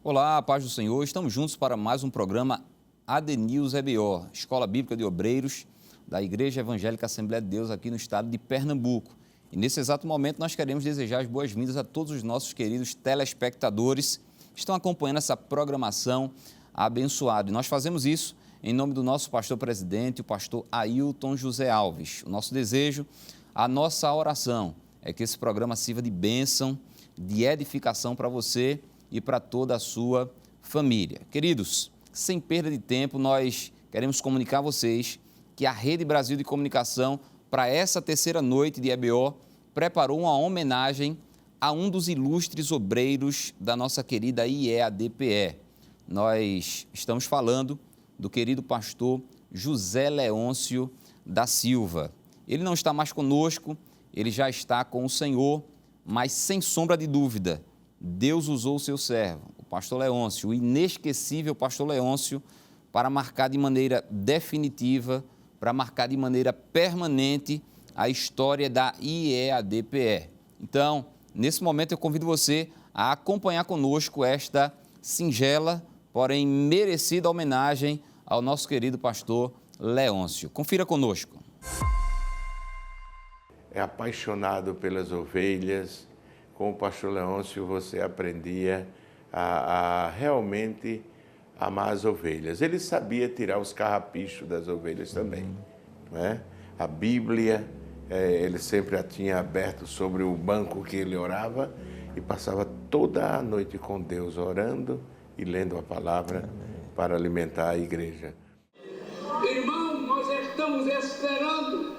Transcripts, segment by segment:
Olá, paz do Senhor. Estamos juntos para mais um programa ADNews EBO, Escola Bíblica de Obreiros da Igreja Evangélica Assembleia de Deus aqui no estado de Pernambuco. E nesse exato momento nós queremos desejar as boas-vindas a todos os nossos queridos telespectadores que estão acompanhando essa programação abençoada. E nós fazemos isso em nome do nosso pastor-presidente, o pastor Ailton José Alves. O nosso desejo, a nossa oração é que esse programa sirva de bênção, de edificação para você e para toda a sua família. Queridos, sem perda de tempo, nós queremos comunicar a vocês que a Rede Brasil de Comunicação, para essa terceira noite de EBO, preparou uma homenagem a um dos ilustres obreiros da nossa querida IEADPE. Nós estamos falando do querido pastor José Leôncio da Silva. Ele não está mais conosco, ele já está com o Senhor, mas sem sombra de dúvida, Deus usou o seu servo, o pastor Leôncio, o inesquecível pastor Leôncio, para marcar de maneira definitiva, para marcar de maneira permanente a história da IEADPE. Então, nesse momento eu convido você a acompanhar conosco esta singela, porém merecida homenagem ao nosso querido pastor Leôncio. Confira conosco. É apaixonado pelas ovelhas. Com o pastor Leôncio você aprendia a realmente amar as ovelhas. Ele sabia tirar os carrapichos das ovelhas também. Não é? A Bíblia, ele sempre a tinha aberto sobre o banco que ele orava e passava toda a noite com Deus orando e lendo a palavra para alimentar a igreja. Irmão, nós estamos esperando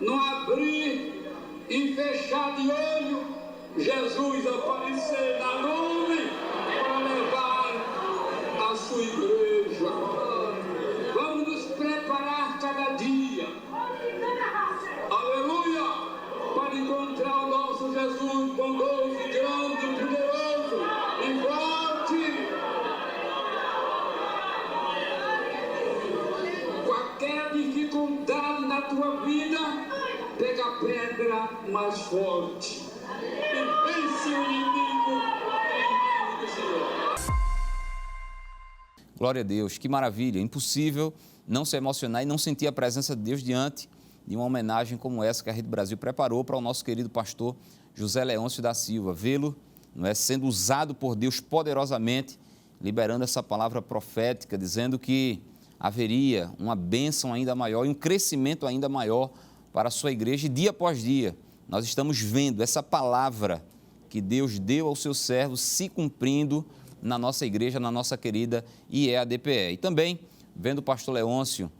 no abrir e fechar de olho Jesus aparecer na nuvem para levar a sua igreja. Vamos nos preparar cada dia, aleluia, para encontrar o nosso Jesus bondoso, grande, poderoso e forte. Qualquer dificuldade na tua vida, pega a pedra mais forte. Glória a Deus, que maravilha, impossível não se emocionar e não sentir a presença de Deus diante de uma homenagem como essa que a Rede Brasil preparou para o nosso querido pastor José Leôncio da Silva. Vê-lo, não é, sendo usado por Deus poderosamente, liberando essa palavra profética, dizendo que haveria uma bênção ainda maior e um crescimento ainda maior para a sua igreja. E dia após dia, nós estamos vendo essa palavra que Deus deu ao seu servo se cumprindo na nossa igreja, na nossa querida IEADPE. E também, vendo o pastor Leôncio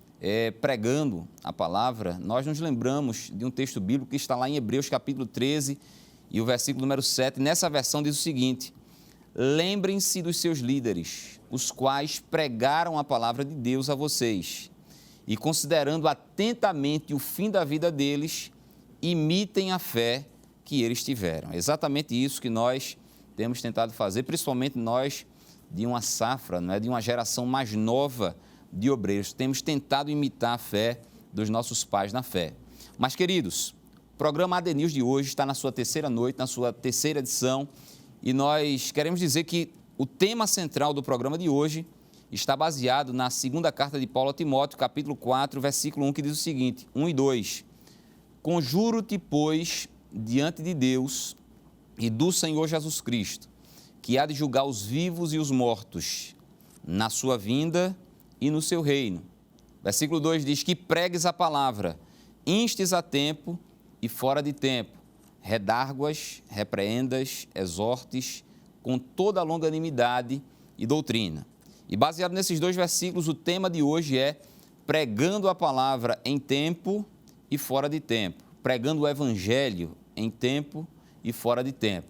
pregando a palavra, nós nos lembramos de um texto bíblico que está lá em Hebreus capítulo 13 e o versículo número 7. Nessa versão diz o seguinte: lembrem-se dos seus líderes, os quais pregaram a palavra de Deus a vocês, e considerando atentamente o fim da vida deles, imitem a fé que eles tiveram. É exatamente isso que nós temos tentado fazer, principalmente nós de uma safra, não é, de uma geração mais nova de obreiros. Temos tentado imitar a fé dos nossos pais na fé. Mas, queridos, o programa ADNews de hoje está na sua terceira noite, na sua terceira edição, e nós queremos dizer que o tema central do programa de hoje está baseado na segunda carta de Paulo a Timóteo, capítulo 4, versículo 1, que diz o seguinte, 1 e 2. Conjuro-te, pois, diante de Deus e do Senhor Jesus Cristo, que há de julgar os vivos e os mortos, na sua vinda e no seu reino. Versículo 2 diz que pregues a palavra, instes a tempo e fora de tempo, redarguas, repreendas, exortes, com toda a longanimidade e doutrina. E baseado nesses dois versículos, o tema de hoje é pregando a palavra em tempo e fora de tempo, pregando o evangelho em tempo e fora de tempo.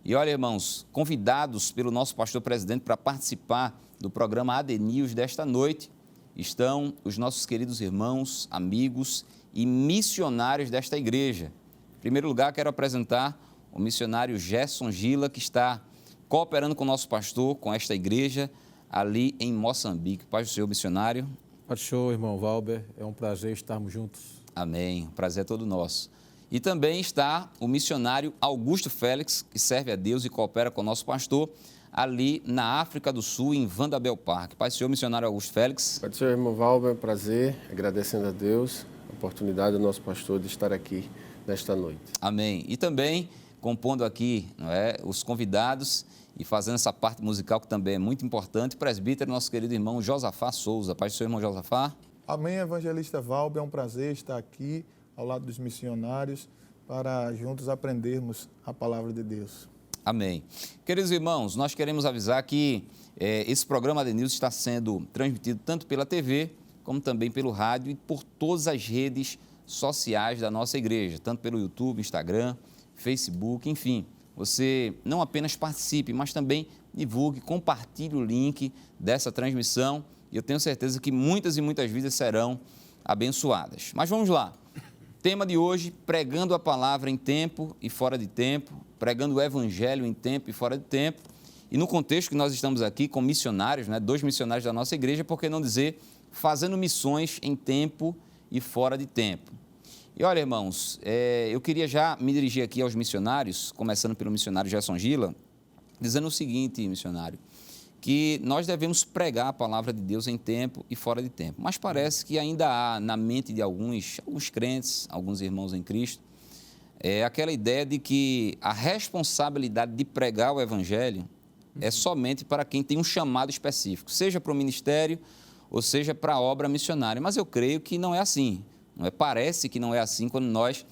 E olha, irmãos, convidados pelo nosso pastor-presidente para participar do programa ADNews desta noite, estão os nossos queridos irmãos, amigos e missionários desta igreja. Em primeiro lugar, quero apresentar o missionário Gerson Gila, que está cooperando com o nosso pastor, com esta igreja, ali em Moçambique. Paz do Senhor, missionário. Paz do Senhor, irmão Valber. É um prazer estarmos juntos. Amém. O prazer é todo nosso. E também está o missionário Augusto Félix, que serve a Deus e coopera com o nosso pastor ali na África do Sul, em Vanderbilt Park. Pai do Senhor, missionário Augusto Félix. Pai do Senhor, irmão Valber, prazer, agradecendo a Deus a oportunidade do nosso pastor de estar aqui nesta noite. Amém. E também compondo aqui, não é, os convidados e fazendo essa parte musical que também é muito importante, o presbítero, nosso querido irmão Josafá Souza. Pai do Senhor, irmão Josafá. Amém, evangelista Valber, é um prazer estar aqui ao lado dos missionários para juntos aprendermos a palavra de Deus. Amém. Queridos irmãos, nós queremos avisar que esse programa de News está sendo transmitido tanto pela TV, como também pelo rádio e por todas as redes sociais da nossa igreja, tanto pelo YouTube, Instagram, Facebook, enfim. Você não apenas participe, mas também divulgue, compartilhe o link dessa transmissão e eu tenho certeza que muitas e muitas vidas serão abençoadas. Mas vamos lá. Tema de hoje, pregando a palavra em tempo e fora de tempo, pregando o evangelho em tempo e fora de tempo. E no contexto que nós estamos aqui com missionários, né, 2 missionários da nossa igreja, por que não dizer fazendo missões em tempo e fora de tempo. E olha, irmãos, eu queria já me dirigir aqui aos missionários, começando pelo missionário Gerson Gila, dizendo o seguinte, missionário, que nós devemos pregar a palavra de Deus em tempo e fora de tempo. Mas parece que ainda há na mente de alguns crentes, alguns irmãos em Cristo, aquela ideia de que a responsabilidade de pregar o evangelho é somente para quem tem um chamado específico, seja para o ministério ou seja para a obra missionária. Mas eu creio que não é assim. Não é? Parece que não é assim quando nós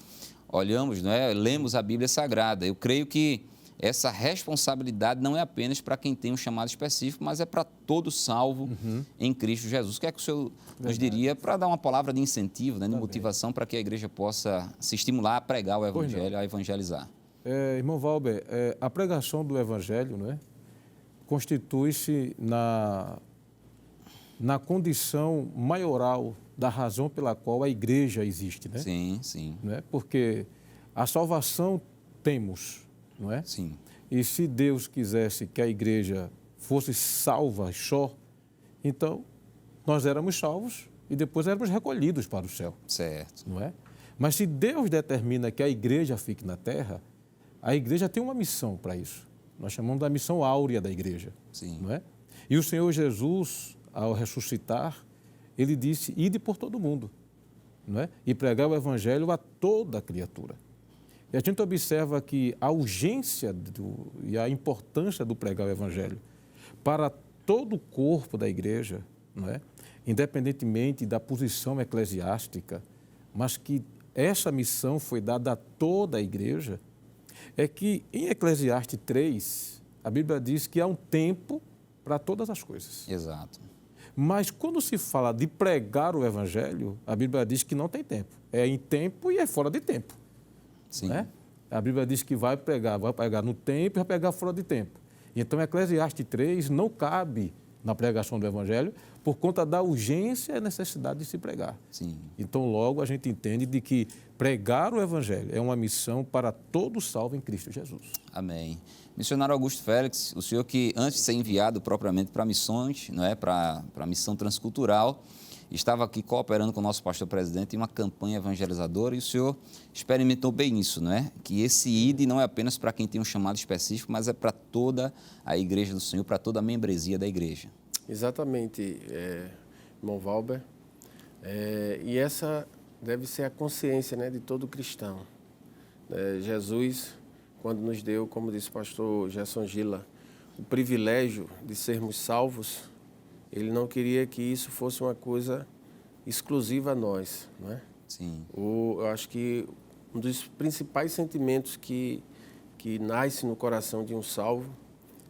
olhamos, não é? Lemos a Bíblia Sagrada. Eu creio que essa responsabilidade não é apenas para quem tem um chamado específico, mas é para todo salvo em Cristo Jesus. O que é que o senhor nos diria para dar uma palavra de incentivo, né, de motivação para que a igreja possa se estimular a pregar o evangelho, a evangelizar? Irmão Valber, a pregação do evangelho, não é, constitui-se na condição maioral da razão pela qual a igreja existe, né? Sim, sim. Não é? Porque a salvação temos, não é? Sim. E se Deus quisesse que a igreja fosse salva só, então nós éramos salvos e depois éramos recolhidos para o céu. Certo. Não é? Mas se Deus determina que a igreja fique na terra, a igreja tem uma missão para isso. Nós chamamos da missão áurea da igreja. Sim. Não é? E o Senhor Jesus, ao ressuscitar, ele disse, ide por todo mundo, não é? E pregar o evangelho a toda criatura. E a gente observa que a urgência e a importância do pregar o evangelho para todo o corpo da igreja, não é? Independentemente da posição eclesiástica, mas que essa missão foi dada a toda a igreja, é que em Eclesiastes 3, a Bíblia diz que há um tempo para todas as coisas. Exato. Mas quando se fala de pregar o evangelho, a Bíblia diz que não tem tempo. É em tempo e é fora de tempo. Sim. Né? A Bíblia diz que vai pregar no tempo e vai pregar fora de tempo. Então, Eclesiastes 3 não cabe na pregação do evangelho por conta da urgência e necessidade de se pregar. Sim. Então, logo, a gente entende de que pregar o evangelho é uma missão para todo salvo em Cristo Jesus. Amém. Missionário Augusto Félix, o senhor que antes de ser enviado propriamente para missões, não é, para a missão transcultural, estava aqui cooperando com o nosso pastor presidente em uma campanha evangelizadora e o senhor experimentou bem isso, não é? Que esse ID não é apenas para quem tem um chamado específico, mas é para toda a igreja do Senhor, para toda a membresia da igreja. Exatamente, irmão Valber. E essa deve ser a consciência, né, de todo cristão. Jesus, quando nos deu, como disse o pastor Gerson Gila, o privilégio de sermos salvos, ele não queria que isso fosse uma coisa exclusiva a nós, não é? Sim. Eu acho que um dos principais sentimentos que nasce no coração de um salvo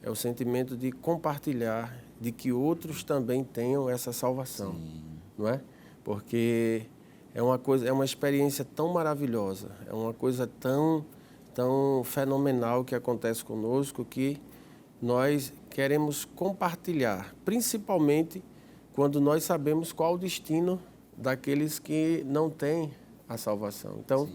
é o sentimento de compartilhar, de que outros também tenham essa salvação, não é? Porque é uma experiência tão maravilhosa, é uma coisa tão fenomenal que acontece conosco que nós queremos compartilhar, principalmente quando nós sabemos qual o destino daqueles que não têm a salvação. Então,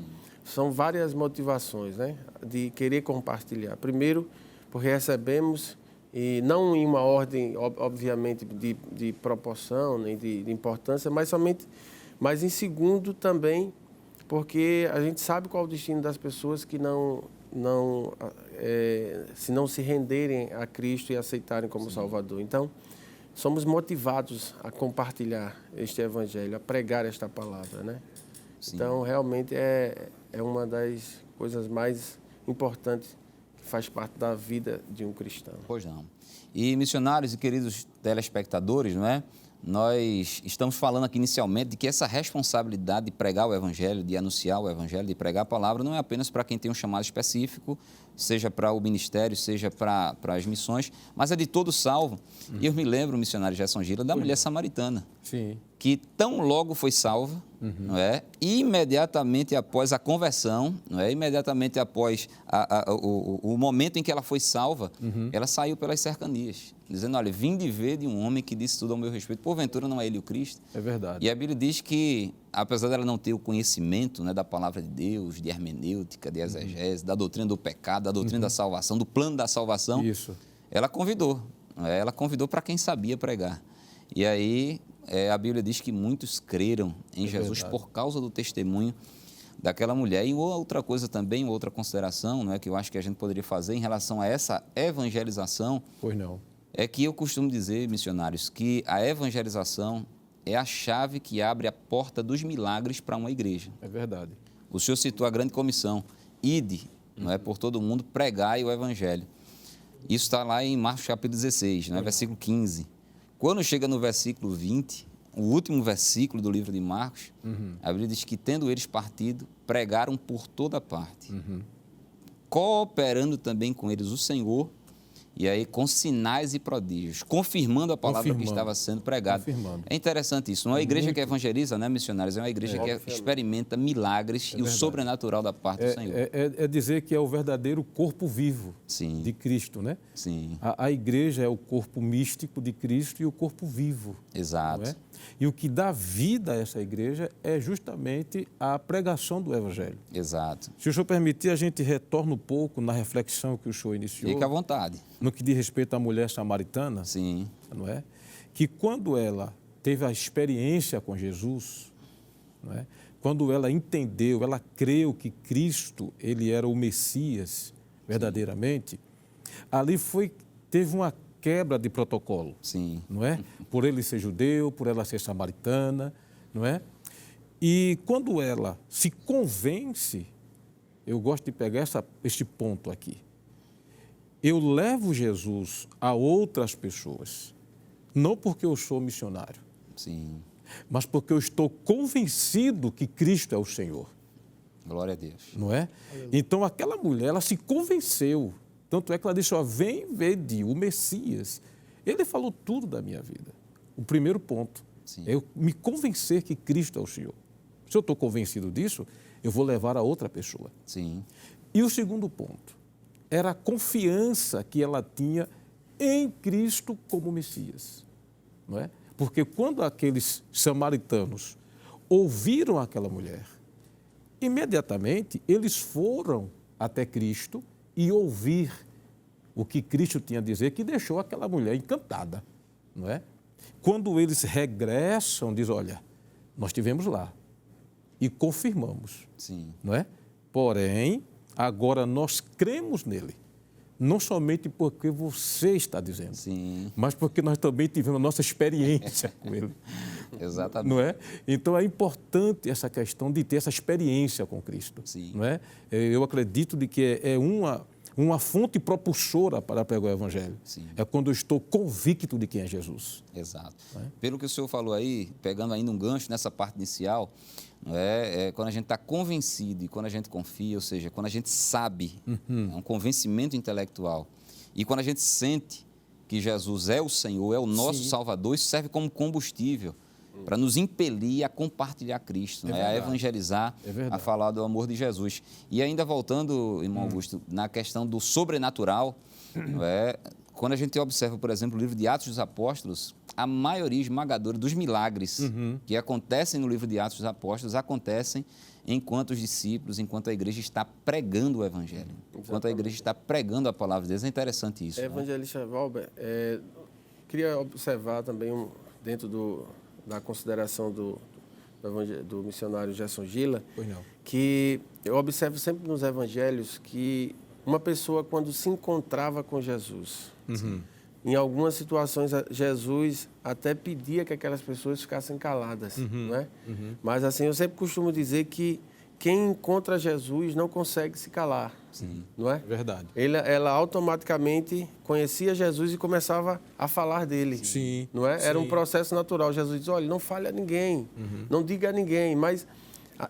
são várias motivações, né, de querer compartilhar. Primeiro, porque recebemos, e não em uma ordem, obviamente, de proporção, nem de importância, mas em segundo também, porque a gente sabe qual é o destino das pessoas que não se não se renderem a Cristo e aceitarem como Salvador. Então, somos motivados a compartilhar este evangelho, a pregar esta palavra, né? Sim. Então, realmente é uma das coisas mais importantes que faz parte da vida de um cristão. Pois não. E missionários e queridos telespectadores, não é? Nós estamos falando aqui inicialmente de que essa responsabilidade de pregar o Evangelho, de anunciar o Evangelho, de pregar a palavra, não é apenas para quem tem um chamado específico, seja para o ministério, seja para as missões, mas é de todo salvo. E eu me lembro, missionário Gerson Gila, da mulher samaritana, Sim. que tão logo foi salva, não é? Imediatamente após a conversão, não é? Imediatamente após o momento em que ela foi salva, ela saiu pelas cercanias, dizendo, olha, vim de ver de um homem que disse tudo ao meu respeito, porventura não é ele o Cristo? É verdade. E a Bíblia diz que, apesar dela não ter o conhecimento, né, da palavra de Deus, de hermenêutica, de exegese, da doutrina do pecado, da doutrina da salvação, do plano da salvação, Isso. ela convidou, não é? Ela convidou para quem sabia pregar. E aí a Bíblia diz que muitos creram em Jesus verdade. por causa do testemunho daquela mulher. E outra coisa também, outra consideração, não é, que eu acho que a gente poderia fazer em relação a essa evangelização, Pois não. é que eu costumo dizer, missionários, que a evangelização é a chave que abre a porta dos milagres para uma igreja. É verdade. O senhor citou a grande comissão, ide, não é, por todo mundo, pregai o evangelho. Isso está lá em Marcos capítulo 16, né, versículo 15. Quando chega no versículo 20, o último versículo do livro de Marcos, a Bíblia diz que, tendo eles partido, pregaram por toda parte, cooperando também com eles o Senhor, e aí com sinais e prodígios, confirmando a palavra que estava sendo pregada. Confirmando. É interessante isso. Não é uma igreja que evangeliza, né, missionários? É uma igreja que experimenta milagres e o sobrenatural da parte do Senhor. É dizer que é o verdadeiro corpo vivo Sim. de Cristo, né? Sim, A igreja é o corpo místico de Cristo e o corpo vivo. exato. Não é? E o que dá vida a essa igreja é justamente a pregação do Evangelho. Exato. Se o senhor permitir, a gente retorna um pouco na reflexão que o senhor iniciou, Fique à vontade. no que diz respeito à mulher samaritana, Sim, não é? Que quando ela teve a experiência com Jesus, não é? Quando ela entendeu, ela creu que Cristo, ele era o Messias verdadeiramente, ali teve uma quebra de protocolo, sim, não é? Por ele ser judeu, por ela ser samaritana, não é? E quando ela se convence, eu gosto de pegar este ponto aqui. Eu levo Jesus a outras pessoas, não porque eu sou missionário, sim. mas porque eu estou convencido que Cristo é o Senhor, Glória a Deus. não é? Então aquela mulher, ela se convenceu. Tanto é que ela disse, ó, vem ver de o Messias. Ele falou tudo da minha vida. O primeiro ponto Sim. é eu me convencer que Cristo é o Senhor. Se eu estou convencido disso, eu vou levar a outra pessoa. Sim, E o segundo ponto era a confiança que ela tinha em Cristo como Messias, não é? Porque quando aqueles samaritanos ouviram aquela mulher, imediatamente eles foram até Cristo e ouvir o que Cristo tinha a dizer, que deixou aquela mulher encantada, não é? Quando eles regressam, diz, olha, nós estivemos lá e confirmamos, sim, não é? Porém, agora nós cremos nele, não somente porque você está dizendo, sim, mas porque nós também tivemos a nossa experiência com ele, exatamente. não é? Então é importante essa questão de ter essa experiência com Cristo, Sim. não é? Eu acredito de que é uma fonte propulsora para pregar o Evangelho. Sim. É quando eu estou convicto de quem é Jesus. Exato. Pelo que o senhor falou aí, pegando ainda um gancho nessa parte inicial, não é quando a gente está convencido e quando a gente confia, ou seja, quando a gente sabe, é um convencimento intelectual, e quando a gente sente que Jesus é o Senhor, é o nosso Salvador, isso serve como combustível para nos impelir a compartilhar Cristo, a evangelizar, a falar do amor de Jesus. E ainda voltando, irmão Augusto, na questão do sobrenatural, não é? Quando a gente observa, por exemplo, o livro de Atos dos Apóstolos, a maioria esmagadora dos milagres que acontecem no livro de Atos dos Apóstolos acontecem enquanto os discípulos, enquanto a igreja está pregando o Evangelho, enquanto a igreja está pregando a palavra de Deus. É interessante isso. Evangelista Valber, queria observar também, dentro da consideração do do missionário Gerson Gila, Pois não. que eu observo sempre nos evangelhos que uma pessoa, quando se encontrava com Jesus, em algumas situações, Jesus até pedia que aquelas pessoas ficassem caladas, não é? Mas, assim, eu sempre costumo dizer que quem encontra Jesus não consegue se calar, não é? Verdade. Ela automaticamente conhecia Jesus e começava a falar dele, Sim, não é? Era um sim. processo natural. Jesus diz, olha, não fale a ninguém, não diga a ninguém, mas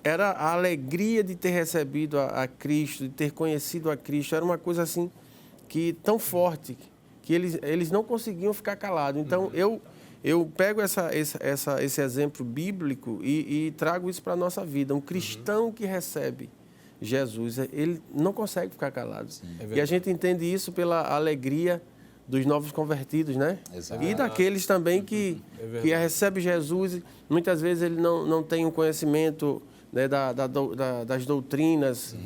era a alegria de ter recebido a Cristo, de ter conhecido a Cristo, era uma coisa assim, que tão forte, que eles não conseguiam ficar calados. Então, eu pego esse exemplo bíblico e trago isso para a nossa vida. Um cristão que recebe Jesus, ele não consegue ficar calado. E a gente entende isso pela alegria dos novos convertidos, né? Exato. E daqueles também que recebem Jesus. Muitas vezes ele não tem um conhecimento, né, das doutrinas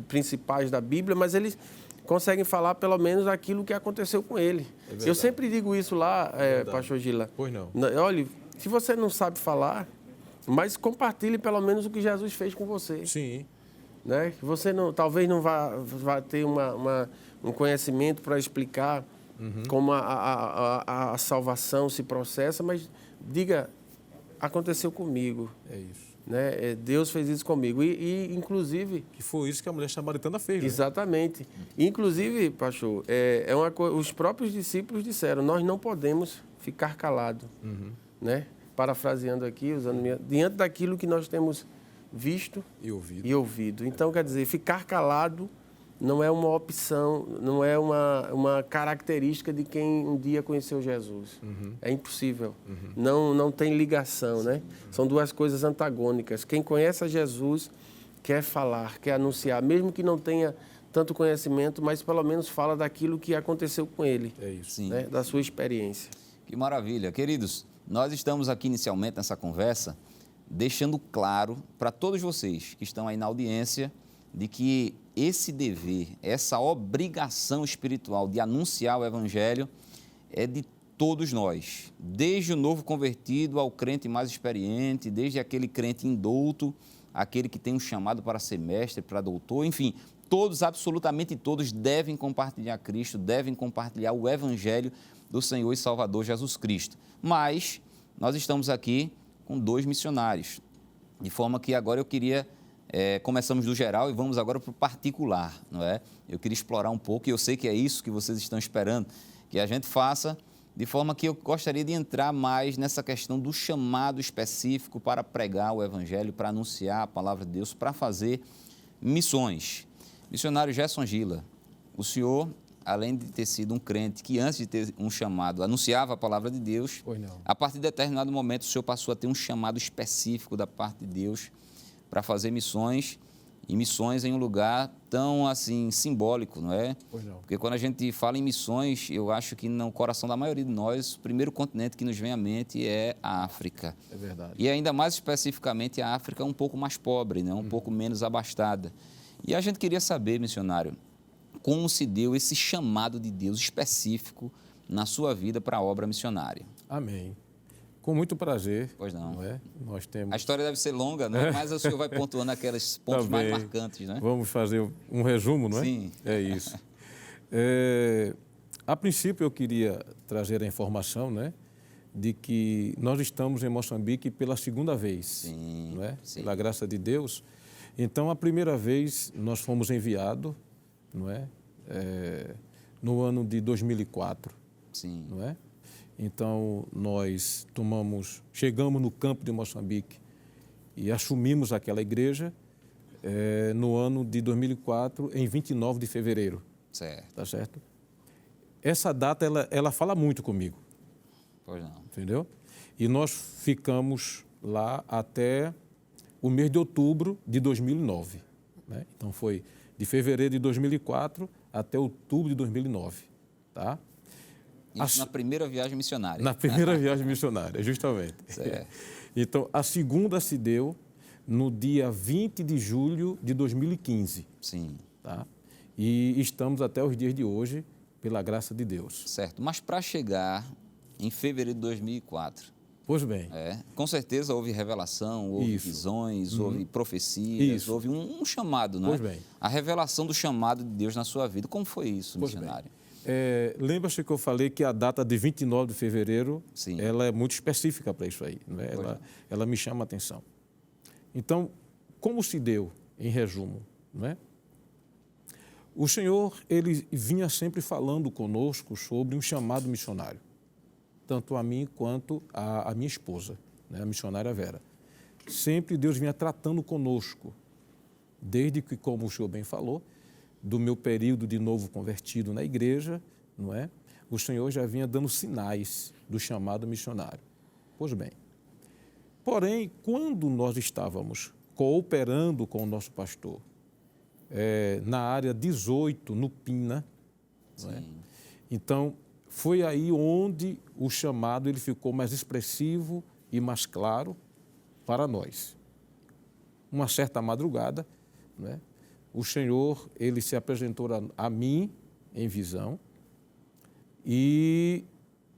principais da Bíblia, mas eles conseguem falar pelo menos aquilo que aconteceu com ele. Eu sempre digo isso lá, pastor Gila. Pois não. Olha, se você não sabe falar, mas compartilhe pelo menos o que Jesus fez com você. Sim. Né? Você talvez não vá ter um conhecimento para explicar como a salvação se processa, mas diga, aconteceu comigo. É isso. Né? Deus fez isso comigo. E inclusive... Que foi isso que a mulher samaritana fez. Exatamente. Inclusive, pastor, os próprios discípulos disseram, nós não podemos ficar calados. Né? Parafraseando aqui, diante daquilo que nós temos visto E ouvido. e ouvido. Então, quer dizer, ficar calado não é uma opção, não é uma característica de quem um dia conheceu Jesus. É impossível. Não tem ligação, né? São duas coisas antagônicas. Quem conhece a Jesus quer falar, quer anunciar, mesmo que não tenha tanto conhecimento, mas pelo menos fala daquilo que aconteceu com ele, É isso. Sim. né? Da sua experiência. Que maravilha. Queridos, nós estamos aqui inicialmente nessa conversa deixando claro para todos vocês que estão aí na audiência de que esse dever, essa obrigação espiritual de anunciar o Evangelho é de todos nós, desde o novo convertido ao crente mais experiente, desde aquele crente indouto, aquele que tem um chamado para ser mestre, para doutor, enfim, todos, absolutamente todos, devem compartilhar Cristo, devem compartilhar o Evangelho do Senhor e Salvador Jesus Cristo. Mas nós estamos aqui com 2 missionários, de forma que agora eu queria... começamos do geral e vamos agora para o particular, não é? Eu queria explorar um pouco e eu sei que é isso que vocês estão esperando, que a gente faça, de forma que eu gostaria de entrar mais nessa questão do chamado específico para pregar o Evangelho, para anunciar a palavra de Deus, para fazer missões. Missionário Gerson Gila, o senhor, além de ter sido um crente que antes de ter um chamado anunciava a palavra de Deus, Pois não. a partir de determinado momento o senhor passou a ter um chamado específico da parte de Deus para fazer missões, e missões em um lugar tão, assim, simbólico, não é? Pois não. Porque quando a gente fala em missões, eu acho que no coração da maioria de nós, o primeiro continente que nos vem à mente é a África. É verdade. E ainda mais especificamente a África um pouco mais pobre, né? Um pouco menos abastada. E a gente queria saber, missionário, como se deu esse chamado de Deus específico na sua vida para a obra missionária. Amém. Com muito prazer. Pois não. É? Nós temos... A história deve ser longa, né? Mas o senhor vai pontuando aqueles pontos mais Também. marcantes, né? Vamos fazer um resumo, não é? Sim. É isso. A princípio, eu queria trazer a informação, né, de que nós estamos em Moçambique pela segunda vez, Sim, não é? sim. Pela graça de Deus. Então, a primeira vez nós fomos enviados, não é? No ano de 2004, Sim. não é? Então, nós chegamos no campo de Moçambique e assumimos aquela igreja no ano de 2004, em 29 de fevereiro. Certo. Tá certo? Essa data, ela fala muito comigo, Pois não. entendeu? E nós ficamos lá até o mês de outubro de 2009. Né? Então, foi de fevereiro de 2004 até outubro de 2009, tá? Isso na primeira viagem missionária. Na primeira viagem missionária, justamente. Certo. Então, a segunda se deu no dia 20 de julho de 2015. Sim. Tá? E estamos até os dias de hoje, pela graça de Deus. Certo. Mas para chegar em fevereiro de 2004, Pois bem. Com certeza houve revelação, houve Isso. visões, houve profecias, Isso. houve um chamado, não é? Pois bem. A revelação do chamado de Deus na sua vida. Como foi isso, Pois missionário? Lembra-se que eu falei que a data de 29 de fevereiro, Sim. ela é muito específica para isso aí, não é? Ela me chama a atenção. Então, como se deu, em resumo, não é? O Senhor, ele vinha sempre falando conosco sobre um chamado missionário, tanto a mim quanto a minha esposa, né, a missionária Vera. Sempre Deus vinha tratando conosco, desde que, como o senhor bem falou, do meu período de novo convertido na igreja, não é? O Senhor já vinha dando sinais do chamado missionário. Pois bem, porém, quando nós estávamos cooperando com o nosso pastor, na área 18, no Pina, não é? Então, foi aí onde o chamado ele ficou mais expressivo e mais claro para nós. Uma certa madrugada, não é? O Senhor, ele se apresentou a mim em visão e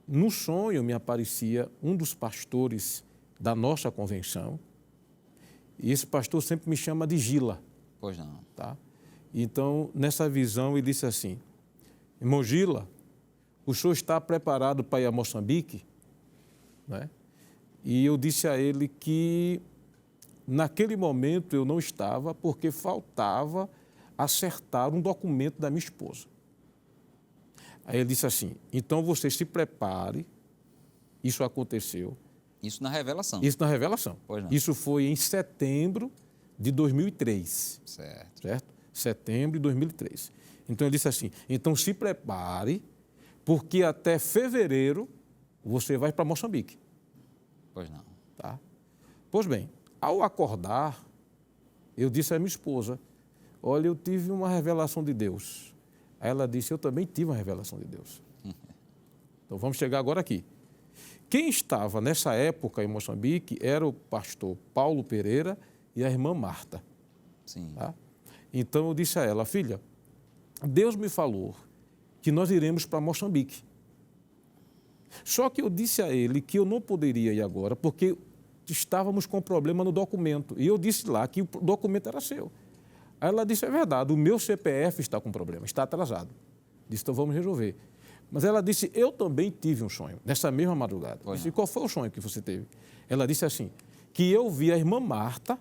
no sonho me aparecia um dos pastores da nossa convenção e esse pastor sempre me chama de Gila. Pois não. Tá? Então, nessa visão, ele disse assim, irmão Gila, o senhor está preparado para ir a Moçambique? Né? E eu disse a ele que naquele momento eu não estava porque faltava acertar um documento da minha esposa. Aí ele disse assim, então você se prepare, isso aconteceu. Isso na revelação. Isso na revelação. Pois não. Isso foi em setembro de 2003. Certo. Setembro de 2003. Então ele disse assim, então se prepare, porque até fevereiro você vai para Moçambique. Pois não. Tá? Pois bem, ao acordar, eu disse à minha esposa, olha, eu tive uma revelação de Deus. Aí ela disse, eu também tive uma revelação de Deus. Então vamos chegar agora aqui. Quem estava nessa época em Moçambique era o pastor Paulo Pereira e a irmã Marta. Sim. Tá? Então eu disse a ela, filha, Deus me falou que nós iremos para Moçambique. Só que eu disse a ele que eu não poderia ir agora porque estávamos com problema no documento. E eu disse lá que o documento era seu. Aí ela disse, é verdade, o meu CPF está com problema, está atrasado. Disse, então vamos resolver. Mas ela disse, eu também tive um sonho, nessa mesma madrugada. Eu disse, qual foi o sonho que você teve? Ela disse assim, que eu vi a irmã Marta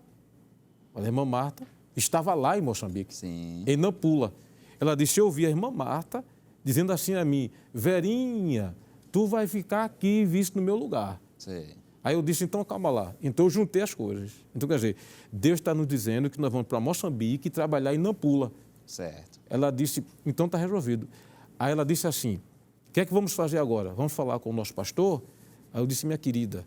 estava lá em Moçambique, Sim. em Nampula. Ela disse, eu vi a irmã Marta dizendo assim a mim, Verinha, tu vai ficar aqui visto no meu lugar. Sim. Aí eu disse, então calma lá. Então eu juntei as coisas. Então quer dizer, Deus está nos dizendo que nós vamos para Moçambique e trabalhar em Nampula. Certo. Ela disse, então está resolvido. Aí ela disse assim, o que é que vamos fazer agora? Vamos falar com o nosso pastor? Aí eu disse, minha querida,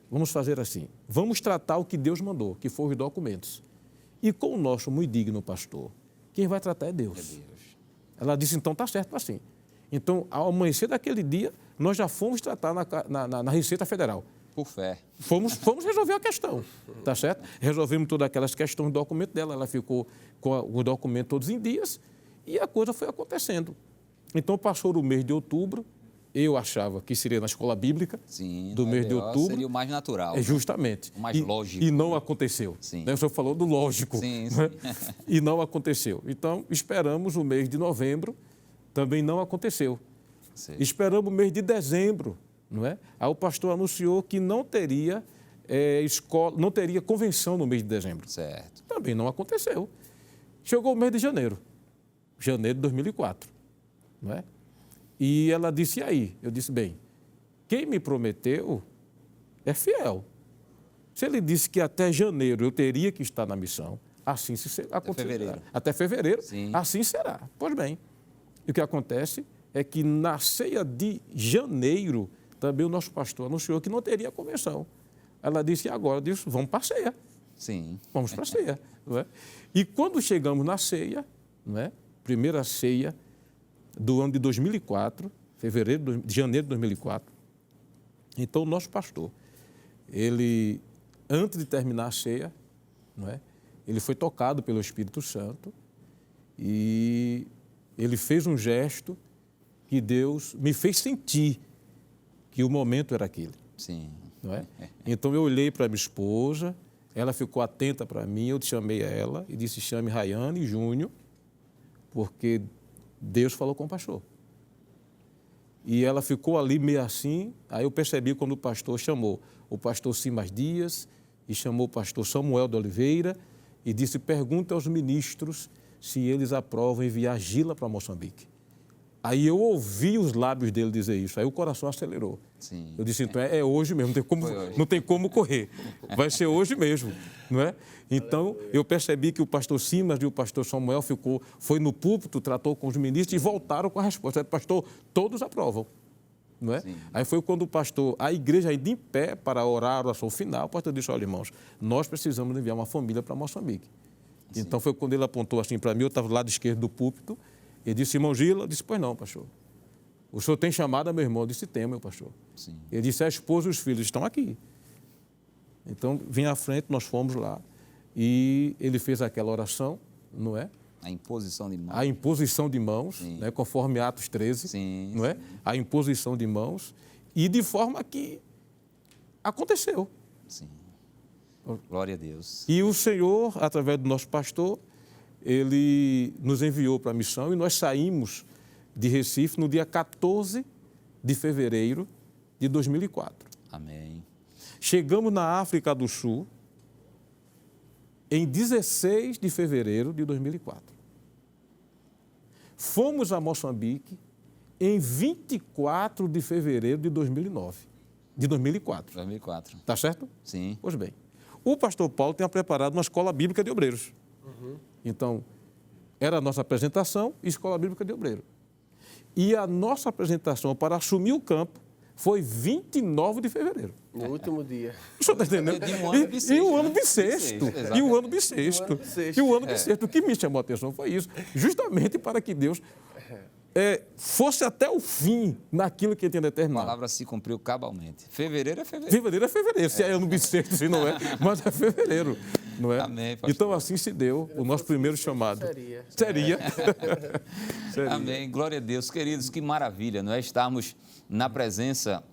vamos fazer assim, vamos tratar o que Deus mandou, que foram os documentos. E com o nosso muito digno pastor, quem vai tratar é Deus. É Deus. Ela disse, então está certo assim. Então, ao amanhecer daquele dia, nós já fomos tratar na Receita Federal. Por fé. Fomos resolver a questão, tá certo? Resolvemos todas aquelas questões do documento dela, ela ficou com o documento todos em dias e a coisa foi acontecendo. Então, passou o mês de outubro, eu achava que seria na escola bíblica, Sim, do mês de outubro. Seria o mais natural. Justamente. O mais lógico. E não aconteceu. Sim. O senhor falou do lógico. Sim, né? E não aconteceu. Então, esperamos o mês de novembro, também não aconteceu. Sim. Esperamos o mês de dezembro, não é? Aí o pastor anunciou que não teria escola, não teria convenção no mês de dezembro. Certo. Também não aconteceu. Chegou o mês de janeiro de 2004, não é? E ela disse, e aí? Eu disse, bem, quem me prometeu é fiel. Se ele disse que até janeiro eu teria que estar na missão, assim se acontecerá. Fevereiro. Até fevereiro, Sim. assim será. Pois bem, e o que acontece é que na ceia de janeiro, também o nosso pastor anunciou que não teria convenção. Ela disse, e agora? Eu disse, vamos para a ceia. Sim. Vamos para a ceia. Não é? E quando chegamos na ceia, não é? Primeira ceia do ano de 2004, janeiro de 2004, então o nosso pastor, ele, antes de terminar a ceia, não é? Ele foi tocado pelo Espírito Santo e ele fez um gesto que Deus me fez sentir que o momento era aquele. Sim. não é? Então eu olhei para minha esposa, ela ficou atenta para mim, eu chamei ela e disse, chame Rayane e Júnior, porque Deus falou com o pastor. E ela ficou ali meio assim, aí eu percebi quando o pastor chamou o pastor Simas Dias e chamou o pastor Samuel de Oliveira e disse, pergunta aos ministros se eles aprovam enviar Gila para Moçambique. Aí eu ouvi os lábios dele dizer isso, aí o coração acelerou. Sim. Eu disse, então é hoje mesmo, não tem como correr, vai ser hoje mesmo, não é? Então, eu percebi que o pastor Simas e o pastor Samuel foi no púlpito, tratou com os ministros e voltaram com a resposta. Pastor, todos aprovam, não é? Sim. Aí foi quando o pastor, a igreja ainda em pé para orar a oração final, o pastor disse, olha, irmãos, nós precisamos enviar uma família para Moçambique. Sim. Então, foi quando ele apontou assim para mim, eu estava do lado esquerdo do púlpito, ele disse, irmão Gila, eu disse, pois não, pastor. O senhor tem chamado, meu irmão? Eu disse, tem, meu pastor. Sim. Ele disse, a esposa e os filhos estão aqui. Então, vim à frente, nós fomos lá e ele fez aquela oração, não é? A imposição de mãos. A imposição de mãos, né? Conforme Atos 13, sim, não é? Sim. A imposição de mãos e de forma que aconteceu. Sim. Glória a Deus. E o Senhor, através do nosso pastor, ele nos enviou para a missão e nós saímos de Recife no dia 14 de fevereiro de 2004. Amém. Chegamos na África do Sul em 16 de fevereiro de 2004. Fomos a Moçambique em 24 de fevereiro de 2009. De 2004. 2004. Tá certo? Sim. Pois bem. O pastor Paulo tinha preparado uma escola bíblica de obreiros. Então, era a nossa apresentação e escola bíblica de obreiro. E a nossa apresentação para assumir o campo foi 29 de fevereiro. No último dia. O senhor está entendendo? E o ano bissexto. E o ano bissexto. E o ano bissexto. O que me chamou a atenção foi isso. Justamente para que Deus fosse até o fim naquilo que ele tinha determinado. A palavra se cumpriu cabalmente. Fevereiro é fevereiro. Fevereiro é fevereiro. Se é ano bissexto, se não é, mas é fevereiro. Não é? Amém, pastor. Então, assim se deu o nosso primeiro chamado. Seria. Amém. Glória a Deus. Queridos, que maravilha, não é? Estarmos na presença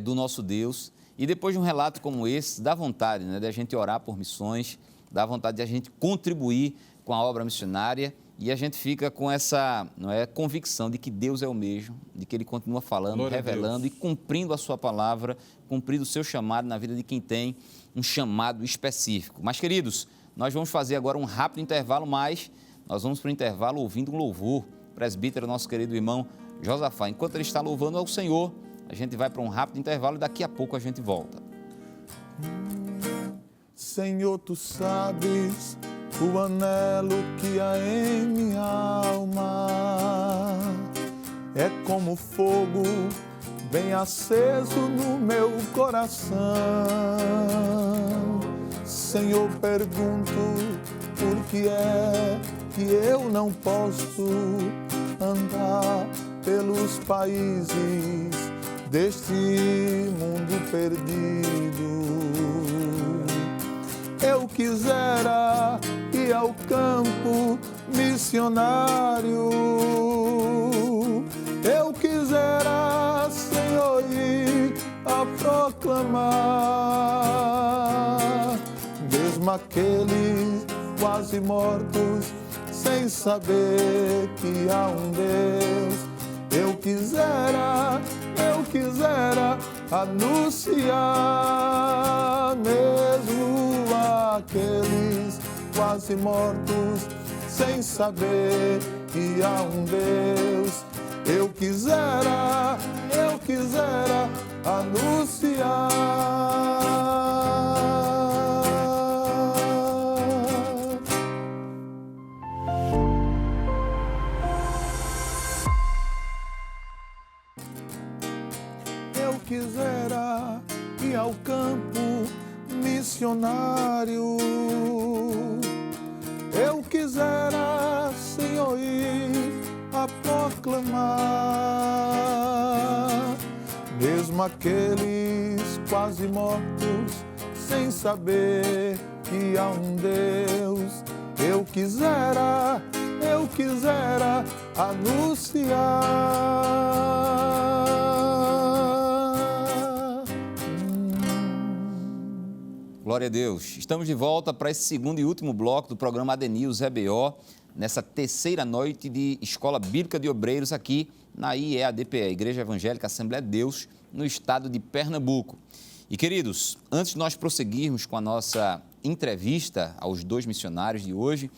do nosso Deus. E depois de um relato como esse, dá vontade, né, de a gente orar por missões, dá vontade de a gente contribuir com a obra missionária. E a gente fica com essa convicção de que Deus é o mesmo, de que Ele continua falando, glória revelando e cumprindo a sua palavra, cumprindo o seu chamado na vida de quem tem um chamado específico. Mas, queridos, nós vamos fazer agora um rápido intervalo, mas nós vamos para o intervalo ouvindo um louvor. Presbítero, nosso querido irmão Josafá. Enquanto ele está louvando ao Senhor, a gente vai para um rápido intervalo e daqui a pouco a gente volta. Senhor, tu sabes o anelo que há em minha alma é como fogo bem aceso no meu coração. Senhor, pergunto por que é que eu não posso andar pelos países deste mundo perdido. Eu quisera ir ao campo missionário. Eu quisera, Senhor, ir a proclamar, mesmo aqueles quase mortos, sem saber que há um Deus. Eu quisera anunciar, mesmo aqueles quase mortos, sem saber que há um Deus. Eu quisera anunciar. Eu quisera ir ao campo missionário. Eu quisera, Senhor, ir a proclamar, mesmo aqueles quase mortos, sem saber que há um Deus. Eu quisera anunciar. Glória a Deus. Estamos de volta para esse segundo e último bloco do programa AD News EBO, nessa terceira noite de Escola Bíblica de Obreiros aqui na IEADPE, Igreja Evangélica Assembleia de Deus, no estado de Pernambuco. E, queridos, antes de nós prosseguirmos com a nossa entrevista aos dois missionários de hoje,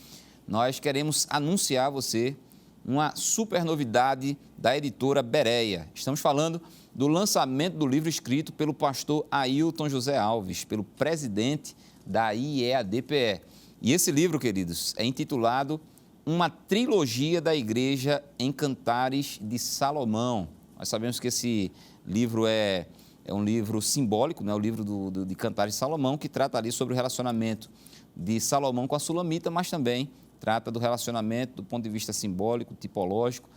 nós queremos anunciar a você uma super novidade da editora Bereia. Estamos falando do lançamento do livro escrito pelo pastor Ailton José Alves, pelo presidente da IEADPE. E esse livro, queridos, é intitulado Uma Trilogia da Igreja em Cantares de Salomão. Nós sabemos que esse livro é um livro simbólico, né? O livro de Cantares de Salomão, que trata ali sobre o relacionamento de Salomão com a Sulamita, mas também trata do relacionamento do ponto de vista simbólico, tipológico,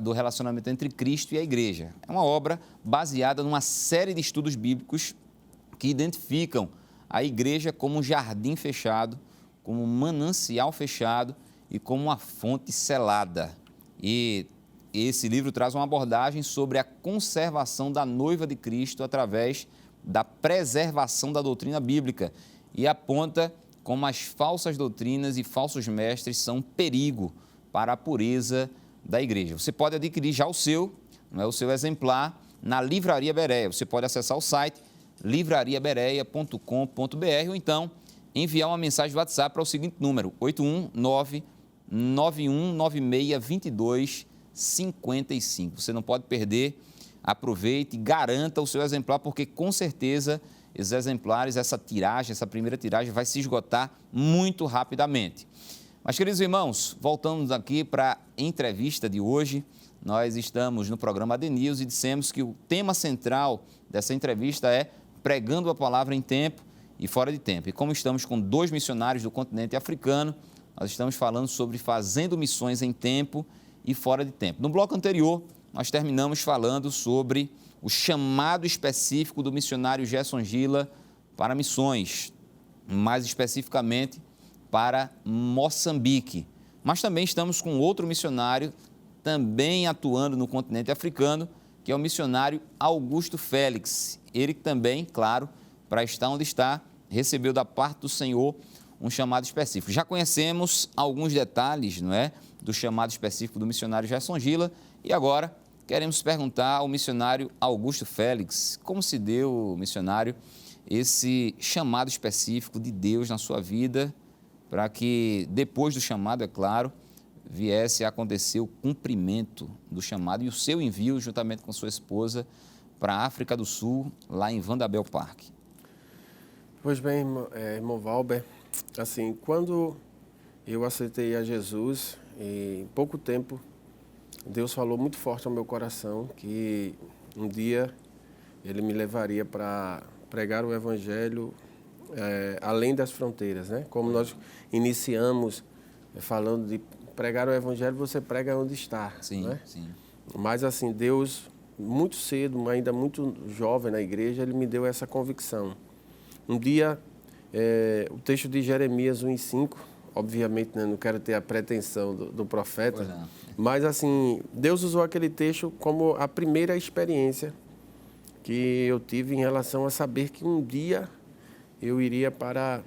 do relacionamento entre Cristo e a igreja. É uma obra baseada numa série de estudos bíblicos que identificam a igreja como um jardim fechado, como um manancial fechado e como uma fonte selada. E esse livro traz uma abordagem sobre a conservação da noiva de Cristo através da preservação da doutrina bíblica e aponta como as falsas doutrinas e falsos mestres são um perigo para a pureza da igreja. Você pode adquirir já o seu exemplar na Livraria Bereia. Você pode acessar o site livrariabereia.com.br ou então enviar uma mensagem de WhatsApp para o seguinte número, 819-9196-2255. Você não pode perder, aproveite e garanta o seu exemplar, porque com certeza esses exemplares, essa primeira tiragem vai se esgotar muito rapidamente. Mas, queridos irmãos, voltamos aqui para a entrevista de hoje. Nós estamos no programa AD News e dissemos que o tema central dessa entrevista é pregando a palavra em tempo e fora de tempo. E como estamos com dois missionários do continente africano, nós estamos falando sobre fazendo missões em tempo e fora de tempo. No bloco anterior, nós terminamos falando sobre o chamado específico do missionário Gerson Gila para missões, mais especificamente para Moçambique. Mas também estamos com outro missionário também atuando no continente africano, que é o missionário Augusto Félix. Ele também, claro, para estar onde está, recebeu da parte do Senhor um chamado específico. Já conhecemos alguns detalhes, não é, do chamado específico do missionário Gerson Gila e agora queremos perguntar ao missionário Augusto Félix como se deu, missionário, esse chamado específico de Deus na sua vida, para que depois do chamado, é claro, viesse a acontecer o cumprimento do chamado e o seu envio, juntamente com sua esposa, para a África do Sul, lá em Vanderbilt Park. Pois bem, irmão Valber, assim, quando eu aceitei a Jesus, em pouco tempo, Deus falou muito forte ao meu coração que um dia Ele me levaria para pregar o Evangelho além das fronteiras, né? Como nós iniciamos falando de pregar o Evangelho, você prega onde está, sim, né? Sim. Mas assim, Deus, muito cedo, ainda muito jovem na igreja, Ele me deu essa convicção. Um dia, o texto de Jeremias 1:5, obviamente, né, não quero ter a pretensão do profeta, mas assim, Deus usou aquele texto como a primeira experiência que eu tive em relação a saber que um dia eu iria para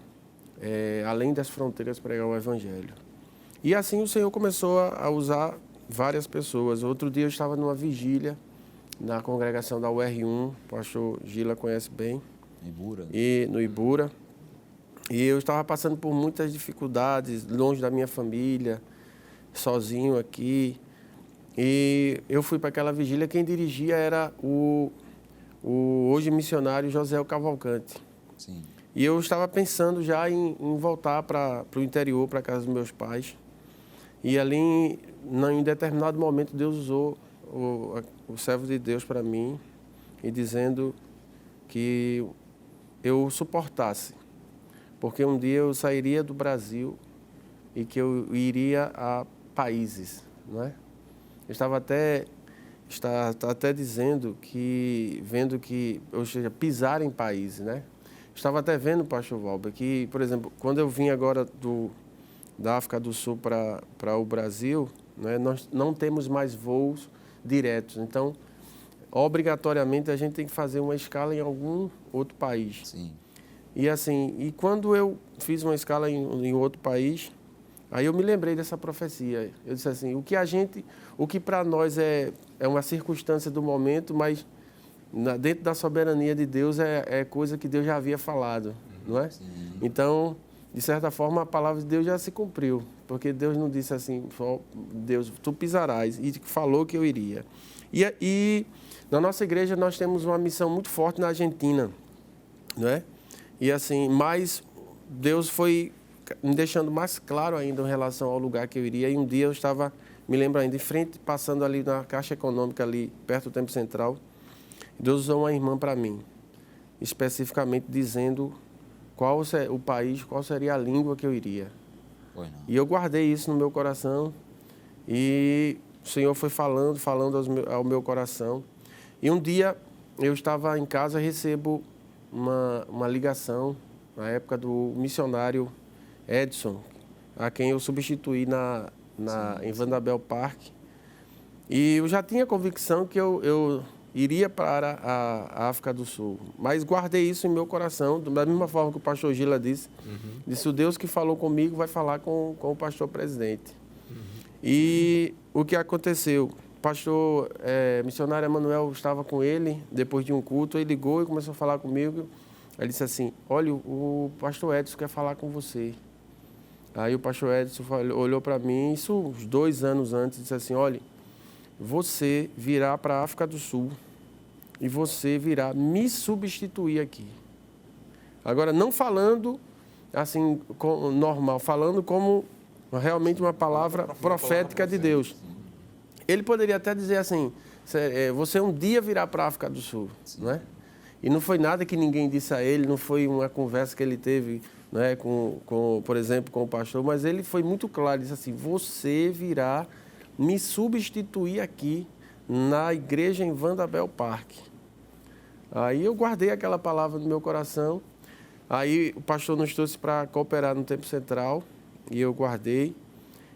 além das fronteiras pregar o Evangelho. E assim o Senhor começou a usar várias pessoas. Outro dia eu estava numa vigília na congregação da UR1, o pastor Gila conhece bem, Ibura. No Ibura. E eu estava passando por muitas dificuldades, longe da minha família, sozinho aqui. E eu fui para aquela vigília, quem dirigia era o hoje missionário José Cavalcante. Sim. E eu estava pensando já em voltar para o interior, para a casa dos meus pais. E ali, em determinado momento, Deus usou o servo de Deus para mim, e dizendo que eu suportasse. Porque um dia eu sairia do Brasil e que eu iria a países, não é? Eu estava até dizendo que, vendo que, ou seja, pisar em países, né? Estava até vendo, pastor Valber, que, por exemplo, quando eu vim agora da África do Sul para o Brasil, né, nós não temos mais voos diretos. Então, obrigatoriamente, a gente tem que fazer uma escala em algum outro país. Sim. E assim, e quando eu fiz uma escala em outro país, aí eu me lembrei dessa profecia. Eu disse assim, o que para nós é uma circunstância do momento, mas dentro da soberania de Deus é coisa que Deus já havia falado, não é? Sim. Então, de certa forma, a palavra de Deus já se cumpriu, porque Deus não disse assim, Deus, tu pisarás, e falou que eu iria. E na nossa igreja nós temos uma missão muito forte na Argentina, não é? E assim, mas Deus foi me deixando mais claro ainda em relação ao lugar que eu iria. E um dia eu estava, me lembro ainda, em frente, passando ali na Caixa Econômica, ali perto do Templo Central. Deus usou uma irmã para mim, especificamente dizendo qual o país, qual seria a língua que eu iria. E eu guardei isso no meu coração e o Senhor foi falando ao meu coração. E um dia eu estava em casa e recebo uma ligação, na época do missionário Edson, a quem eu substituí em Vanderbilt Park. E eu já tinha convicção que eu iria para a África do Sul, mas guardei isso em meu coração, da mesma forma que o pastor Gila disse. Disse, o Deus que falou comigo vai falar com o pastor presidente. E o que aconteceu? O pastor missionário Emanuel estava com ele, depois de um culto, ele ligou e começou a falar comigo. Ele disse assim, olha, o pastor Edson quer falar com você. Aí o pastor Edson olhou para mim, isso uns 2 anos antes, disse assim, olha, você virá para a África do Sul e você virá me substituir aqui. Agora, não falando assim, normal, falando como realmente uma palavra profética de Deus. Ele poderia até dizer assim, você um dia virá para a África do Sul, não é? E não foi nada que ninguém disse a ele, não foi uma conversa que ele teve, não é, por exemplo, com o pastor, mas ele foi muito claro, disse assim, você virá me substituir aqui na igreja em Vanderbilt Park. Aí eu guardei aquela palavra no meu coração, aí o pastor nos trouxe para cooperar no Templo Central e eu guardei.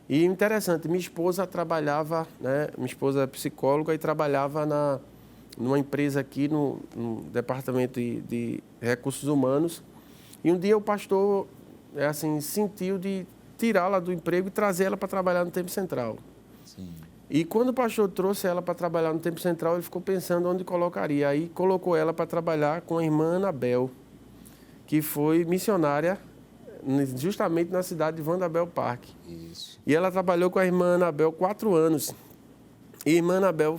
E interessante, minha esposa trabalhava, né, minha esposa é psicóloga e trabalhava numa empresa aqui no Departamento de Recursos Humanos. E um dia o pastor sentiu de tirá-la do emprego e trazer ela para trabalhar no Templo Central. Sim. E quando o pastor trouxe ela para trabalhar no Templo Central, ele ficou pensando onde colocaria. Aí colocou ela para trabalhar com a irmã Anabel, que foi missionária justamente na cidade de Vanderbilt Park. Isso. E ela trabalhou com a irmã Anabel 4 anos. E a irmã Anabel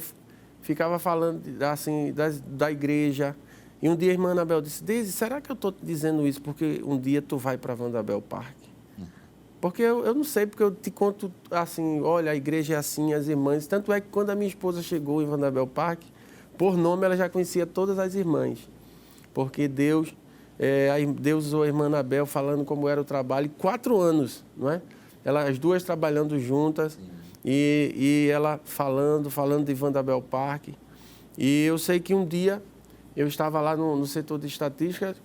ficava falando assim da igreja. E um dia a irmã Anabel disse, Deise, será que eu estou te dizendo isso porque um dia tu vai para Vanderbilt Park? Porque eu não sei, porque eu te conto assim, olha, a igreja é assim, as irmãs. Tanto é que quando a minha esposa chegou em Vanderbilt Park, por nome ela já conhecia todas as irmãs. Porque Deus usou a irmã Anabel falando como era o trabalho, 4 anos, não é? As duas trabalhando juntas e ela falando de Vanderbilt Park. E eu sei que um dia eu estava lá no setor de estatística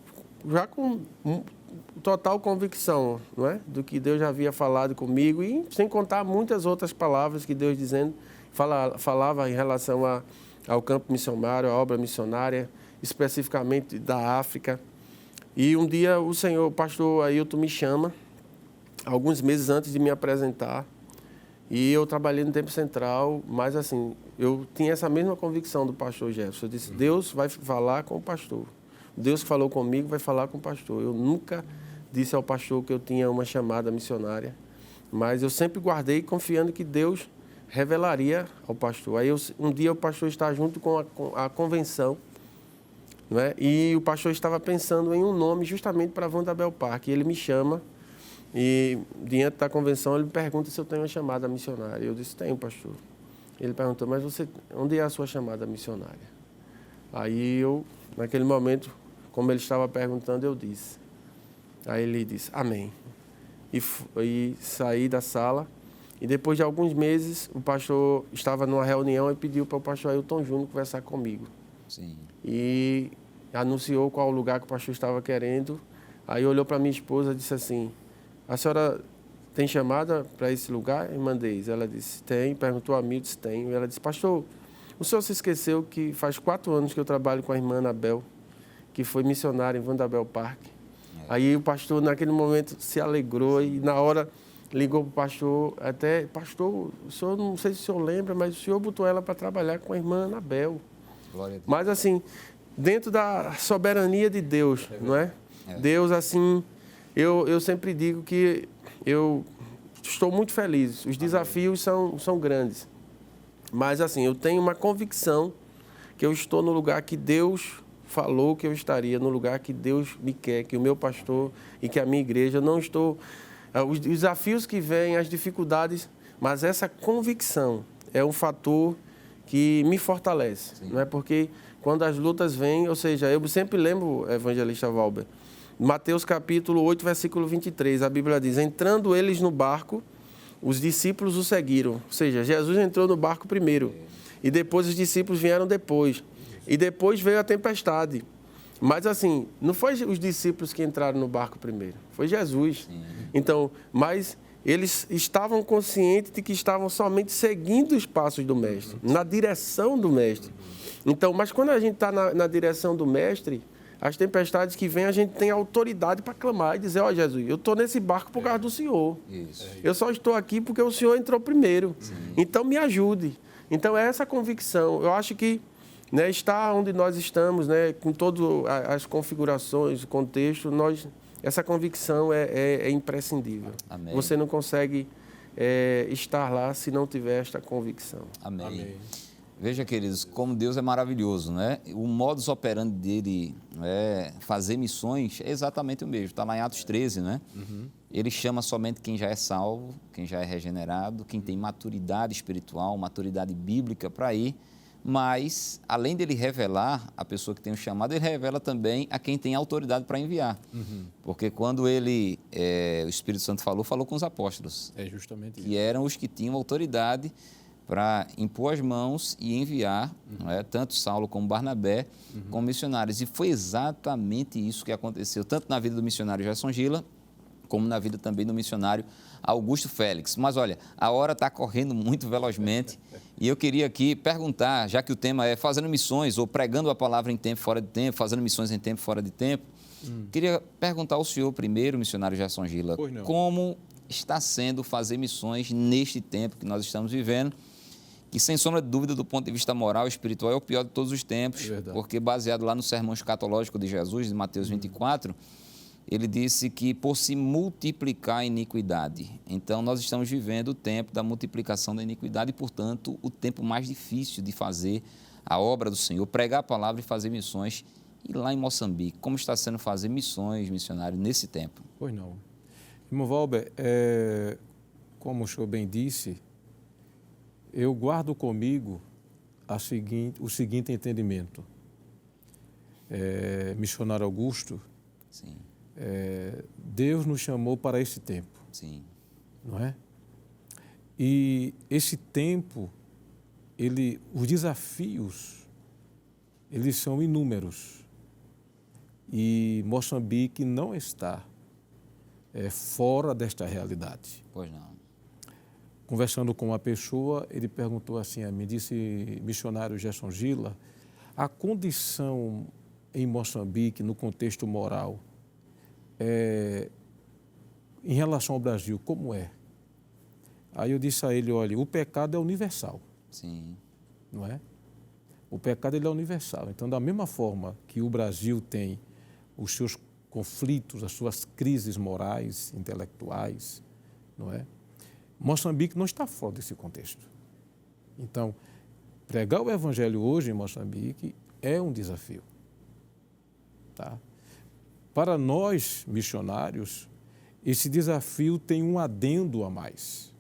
já com total convicção, não é? Do que Deus já havia falado comigo e sem contar muitas outras palavras que Deus falava em relação ao campo missionário, à obra missionária, especificamente da África. E um dia o pastor Ailton me chama, alguns meses antes de me apresentar, e eu trabalhei no Templo Central, mas assim, eu tinha essa mesma convicção do pastor Jefferson. Eu disse, Deus vai falar com o pastor. Deus que falou comigo vai falar com o pastor. Eu nunca disse ao pastor que eu tinha uma chamada missionária, mas eu sempre guardei confiando que Deus revelaria ao pastor. Aí um dia o pastor está junto com a convenção, não é? E o pastor estava pensando em um nome justamente para Vanderbilt Park. E ele me chama e, diante da convenção, ele me pergunta se eu tenho uma chamada missionária. Eu disse, tenho, pastor. Ele perguntou, mas onde é a sua chamada missionária? Aí eu, naquele momento, como ele estava perguntando, eu disse. Aí ele disse, amém. E saí da sala. E depois de alguns meses, o pastor estava numa reunião e pediu para o pastor Ailton Júnior conversar comigo. Sim. E anunciou qual lugar que o pastor estava querendo. Aí olhou para minha esposa e disse assim, a senhora tem chamada para esse lugar, irmã Deise? Ela disse, tem. Perguntou a mim, disse, tenho. E ela disse, pastor, o senhor se esqueceu que faz 4 anos que eu trabalho com a irmã Anabel, que foi missionária em Vanderbilt Park. Aí o pastor, naquele momento, se alegrou e na hora ligou para o pastor, até, pastor, o senhor, não sei se o senhor lembra, mas o senhor botou ela para trabalhar com a irmã Anabel. Glória a Deus. Mas assim, dentro da soberania de Deus, não é? Deus, assim, eu sempre digo que eu estou muito feliz. Os desafios são grandes. Mas assim, eu tenho uma convicção que eu estou no lugar que Deus falou que eu estaria, no lugar que Deus me quer, que o meu pastor e que a minha igreja, não estou... Os desafios que vêm, as dificuldades, mas essa convicção é um fator que me fortalece, não é? Porque quando as lutas vêm, ou seja, eu sempre lembro, evangelista Valber, Mateus capítulo 8, versículo 23, a Bíblia diz, entrando eles no barco, os discípulos o seguiram, ou seja, Jesus entrou no barco primeiro, e depois os discípulos vieram depois, e depois veio a tempestade. Mas assim, não foi os discípulos que entraram no barco primeiro, foi Jesus. Sim. Então, mas eles estavam conscientes de que estavam somente seguindo os passos do Mestre, na direção do Mestre. Então, mas quando a gente está na direção do Mestre, as tempestades que vêm, a gente tem autoridade para clamar e dizer, ó Jesus, eu estou nesse barco por causa do Senhor. Isso. Eu só estou aqui porque o Senhor entrou primeiro. Sim. Então, me ajude. Então, é essa convicção. Eu acho que estar onde nós estamos, com todas as configurações, o contexto, essa convicção é imprescindível. Amém. Você não consegue estar lá se não tiver esta convicção. Amém. Amém. Veja, queridos, como Deus é maravilhoso, né? O modus operandi dele, fazer missões, é exatamente o mesmo. Está lá em Atos 13, né? Uhum. Ele chama somente quem já é salvo, quem já é regenerado, quem tem maturidade espiritual, maturidade bíblica para ir. Mas, além dele revelar a pessoa que tem o chamado, ele revela também a quem tem autoridade para enviar. Uhum. Porque quando o Espírito Santo falou com os apóstolos. É justamente isso. Que eram os que tinham autoridade para impor as mãos e enviar, tanto Saulo como Barnabé, como missionários. E foi exatamente isso que aconteceu, tanto na vida do missionário Gerson Gila, como na vida também do missionário Augusto Félix. Mas olha, a hora está correndo muito velozmente e eu queria aqui perguntar, já que o tema é fazendo missões ou pregando a palavra em tempo fora de tempo, fazendo missões em tempo fora de tempo, queria perguntar ao senhor primeiro, missionário Gerson Gila, como está sendo fazer missões neste tempo que nós estamos vivendo, que sem sombra de dúvida do ponto de vista moral e espiritual é o pior de todos os tempos, porque baseado lá no sermão escatológico de Jesus, de Mateus 24, ele disse que por se multiplicar a iniquidade. Então, nós estamos vivendo o tempo da multiplicação da iniquidade e, portanto, o tempo mais difícil de fazer a obra do Senhor, pregar a palavra e fazer missões. E lá em Moçambique, como está sendo fazer missões, missionário, nesse tempo? Pois não. Irmão Valber, como o senhor bem disse, eu guardo comigo o seguinte entendimento. Missionário Augusto, sim. Deus nos chamou para esse tempo. Sim. Não é? E esse tempo, os desafios, eles são inúmeros. E Moçambique não está fora desta realidade. Pois não. Conversando com uma pessoa, ele perguntou assim a mim, disse, missionário Gerson Gila, a condição em Moçambique, no contexto moral, em relação ao Brasil, como é? Aí eu disse a ele, olha, o pecado é universal. Sim. Não é? O pecado ele é universal. Então, da mesma forma que o Brasil tem os seus conflitos, as suas crises morais, intelectuais, não é? Moçambique não está fora desse contexto. Então, pregar o evangelho hoje em Moçambique é um desafio. Tá? Para nós, missionários, esse desafio tem um adendo a mais.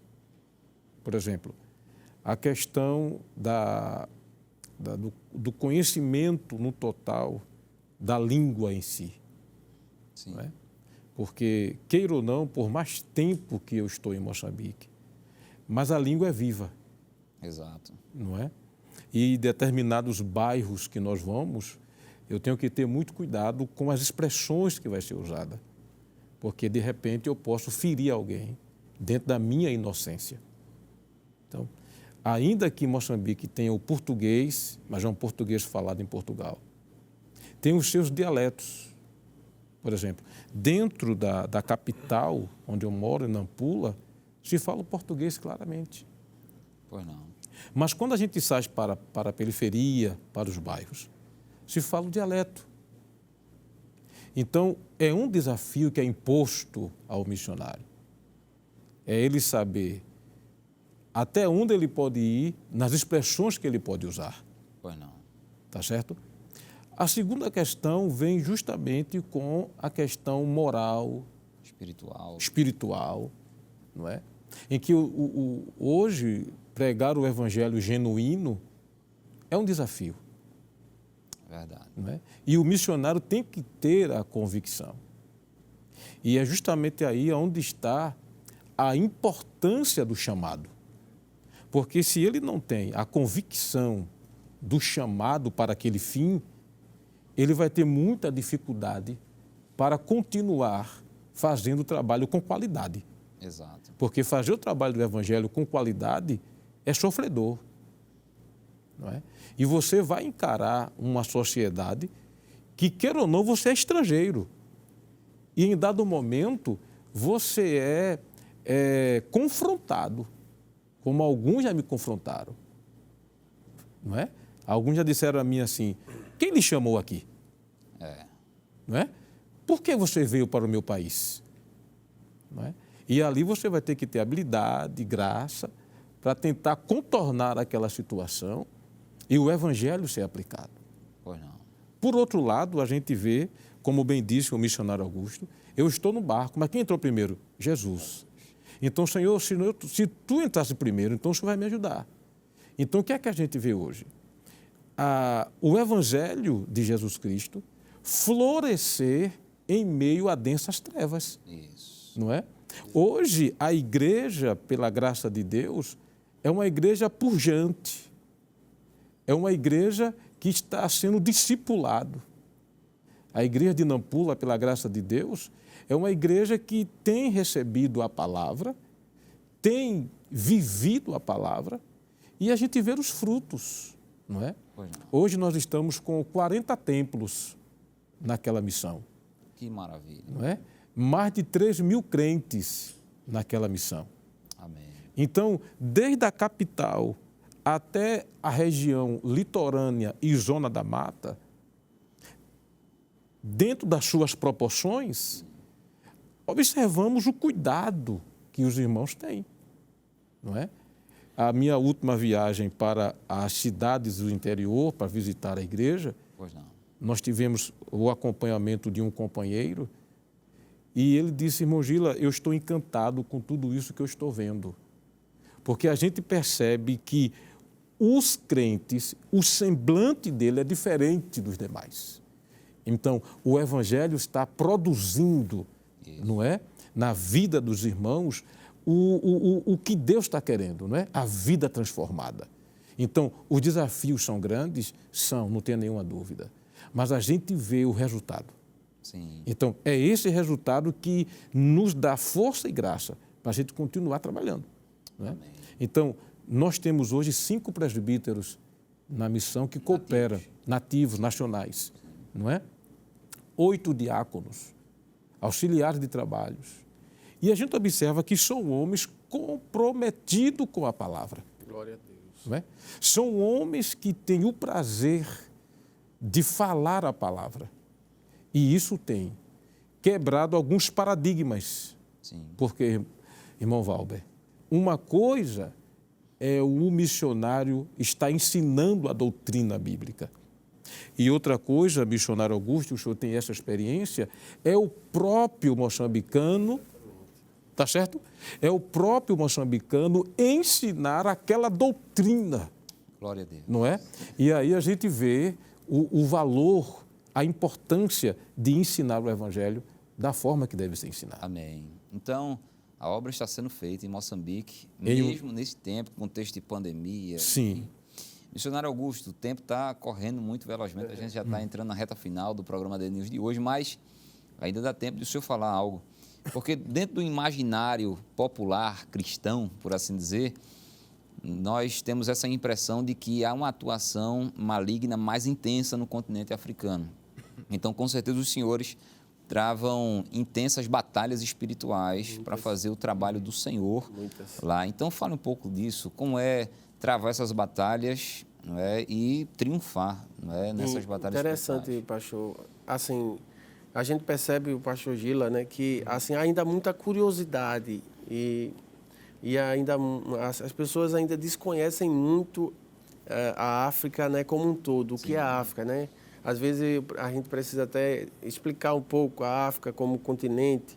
Por exemplo, a questão do conhecimento no total da língua em si. Sim. Não é? Porque, queira ou não, por mais tempo que eu estou em Moçambique, mas a língua é viva. Exato. Não é? E em determinados bairros que nós vamos, eu tenho que ter muito cuidado com as expressões que vai ser usada, porque, de repente, eu posso ferir alguém dentro da minha inocência. Então, ainda que Moçambique tenha o português, mas é um português falado em Portugal, tem os seus dialetos, Por exemplo, dentro da capital, onde eu moro, em Nampula, se fala o português claramente. Pois não. Mas quando a gente sai para a periferia, para os bairros, se fala o dialeto. Então, é um desafio que é imposto ao missionário. É ele saber até onde ele pode ir, nas expressões que ele pode usar. Pois não. Tá certo? A segunda questão vem justamente com a questão moral, espiritual, não é? Em que hoje pregar o evangelho genuíno é um desafio. Verdade. Não é? E o missionário tem que ter a convicção. E é justamente aí onde está a importância do chamado. Porque se ele não tem a convicção do chamado para aquele fim, ele vai ter muita dificuldade para continuar fazendo o trabalho com qualidade. Exato. Porque fazer o trabalho do evangelho com qualidade é sofredor. Não é? E você vai encarar uma sociedade que, quer ou não, você é estrangeiro. E em dado momento, você é confrontado, como alguns já me confrontaram. Não é? Alguns já disseram a mim assim, quem lhe chamou aqui? Não é? Por que você veio para o meu país? Não é? E ali você vai ter que ter habilidade, graça, para tentar contornar aquela situação e o evangelho ser aplicado. Pois não. Por outro lado, a gente vê, como bem disse o missionário Augusto, eu estou no barco, mas quem entrou primeiro? Jesus. Então, Senhor, se tu entrasse primeiro, então o Senhor vai me ajudar. Então, o que é que a gente vê hoje? O evangelho de Jesus Cristo florescer em meio a densas trevas. Isso. Não é? Hoje, a igreja, pela graça de Deus, é uma igreja pujante. É uma igreja que está sendo discipulado. A igreja de Nampula, pela graça de Deus, é uma igreja que tem recebido a palavra, tem vivido a palavra e a gente vê os frutos, não é? Hoje nós estamos com 40 templos naquela missão. Que maravilha. Não é? Mais de 3.000 crentes naquela missão. Amém. Então, desde a capital até a região litorânea e zona da mata, dentro das suas proporções, observamos o cuidado que os irmãos têm, não é? A minha última viagem para as cidades do interior, para visitar a igreja, nós tivemos o acompanhamento de um companheiro e ele disse, irmão Gila, eu estou encantado com tudo isso que eu estou vendo. Porque a gente percebe que os crentes, o semblante dele é diferente dos demais. Então, o evangelho está produzindo, não é? Na vida dos irmãos, o que Deus está querendo, não é? A vida transformada. Então, os desafios são grandes? São, não tenha nenhuma dúvida. Mas a gente vê o resultado. Sim. Então, é esse resultado que nos dá força e graça para a gente continuar trabalhando. Não é? Então, nós temos hoje 5 presbíteros na missão que cooperam, nativos, nacionais, não é? 8 diáconos, auxiliares de trabalhos. E a gente observa que são homens comprometidos com a palavra. Glória a Deus. Não é? São homens que têm o prazer de falar a palavra. E isso tem quebrado alguns paradigmas. Sim. Porque, irmão Valber, uma coisa é o missionário estar ensinando a doutrina bíblica. E outra coisa, missionário Augusto, o senhor tem essa experiência, é o próprio moçambicano, tá certo? É o próprio moçambicano ensinar aquela doutrina. Glória a Deus. Não é? E aí a gente vê o valor, a importância de ensinar o evangelho da forma que deve ser ensinado. Amém. Então, a obra está sendo feita em Moçambique, mesmo nesse tempo, contexto de pandemia. Sim. Missionário Augusto, o tempo está correndo muito velozmente, a gente já está entrando na reta final do programa The News de hoje, mas ainda dá tempo de o senhor falar algo. Porque dentro do imaginário popular cristão, por assim dizer, nós temos essa impressão de que há uma atuação maligna mais intensa no continente africano. Então, com certeza, os senhores travam intensas batalhas espirituais para fazer o trabalho do Senhor lá. Então, fale um pouco disso, como é travar essas batalhas, não é, e triunfar, não é, nessas batalhas espirituais. Interessante, pastor. Assim, a gente percebe, o pastor Gila, né, que assim, ainda há muita curiosidade e ainda as pessoas ainda desconhecem muito a África, né, como um todo, o que é a África, né? Às vezes a gente precisa até explicar um pouco a África como continente,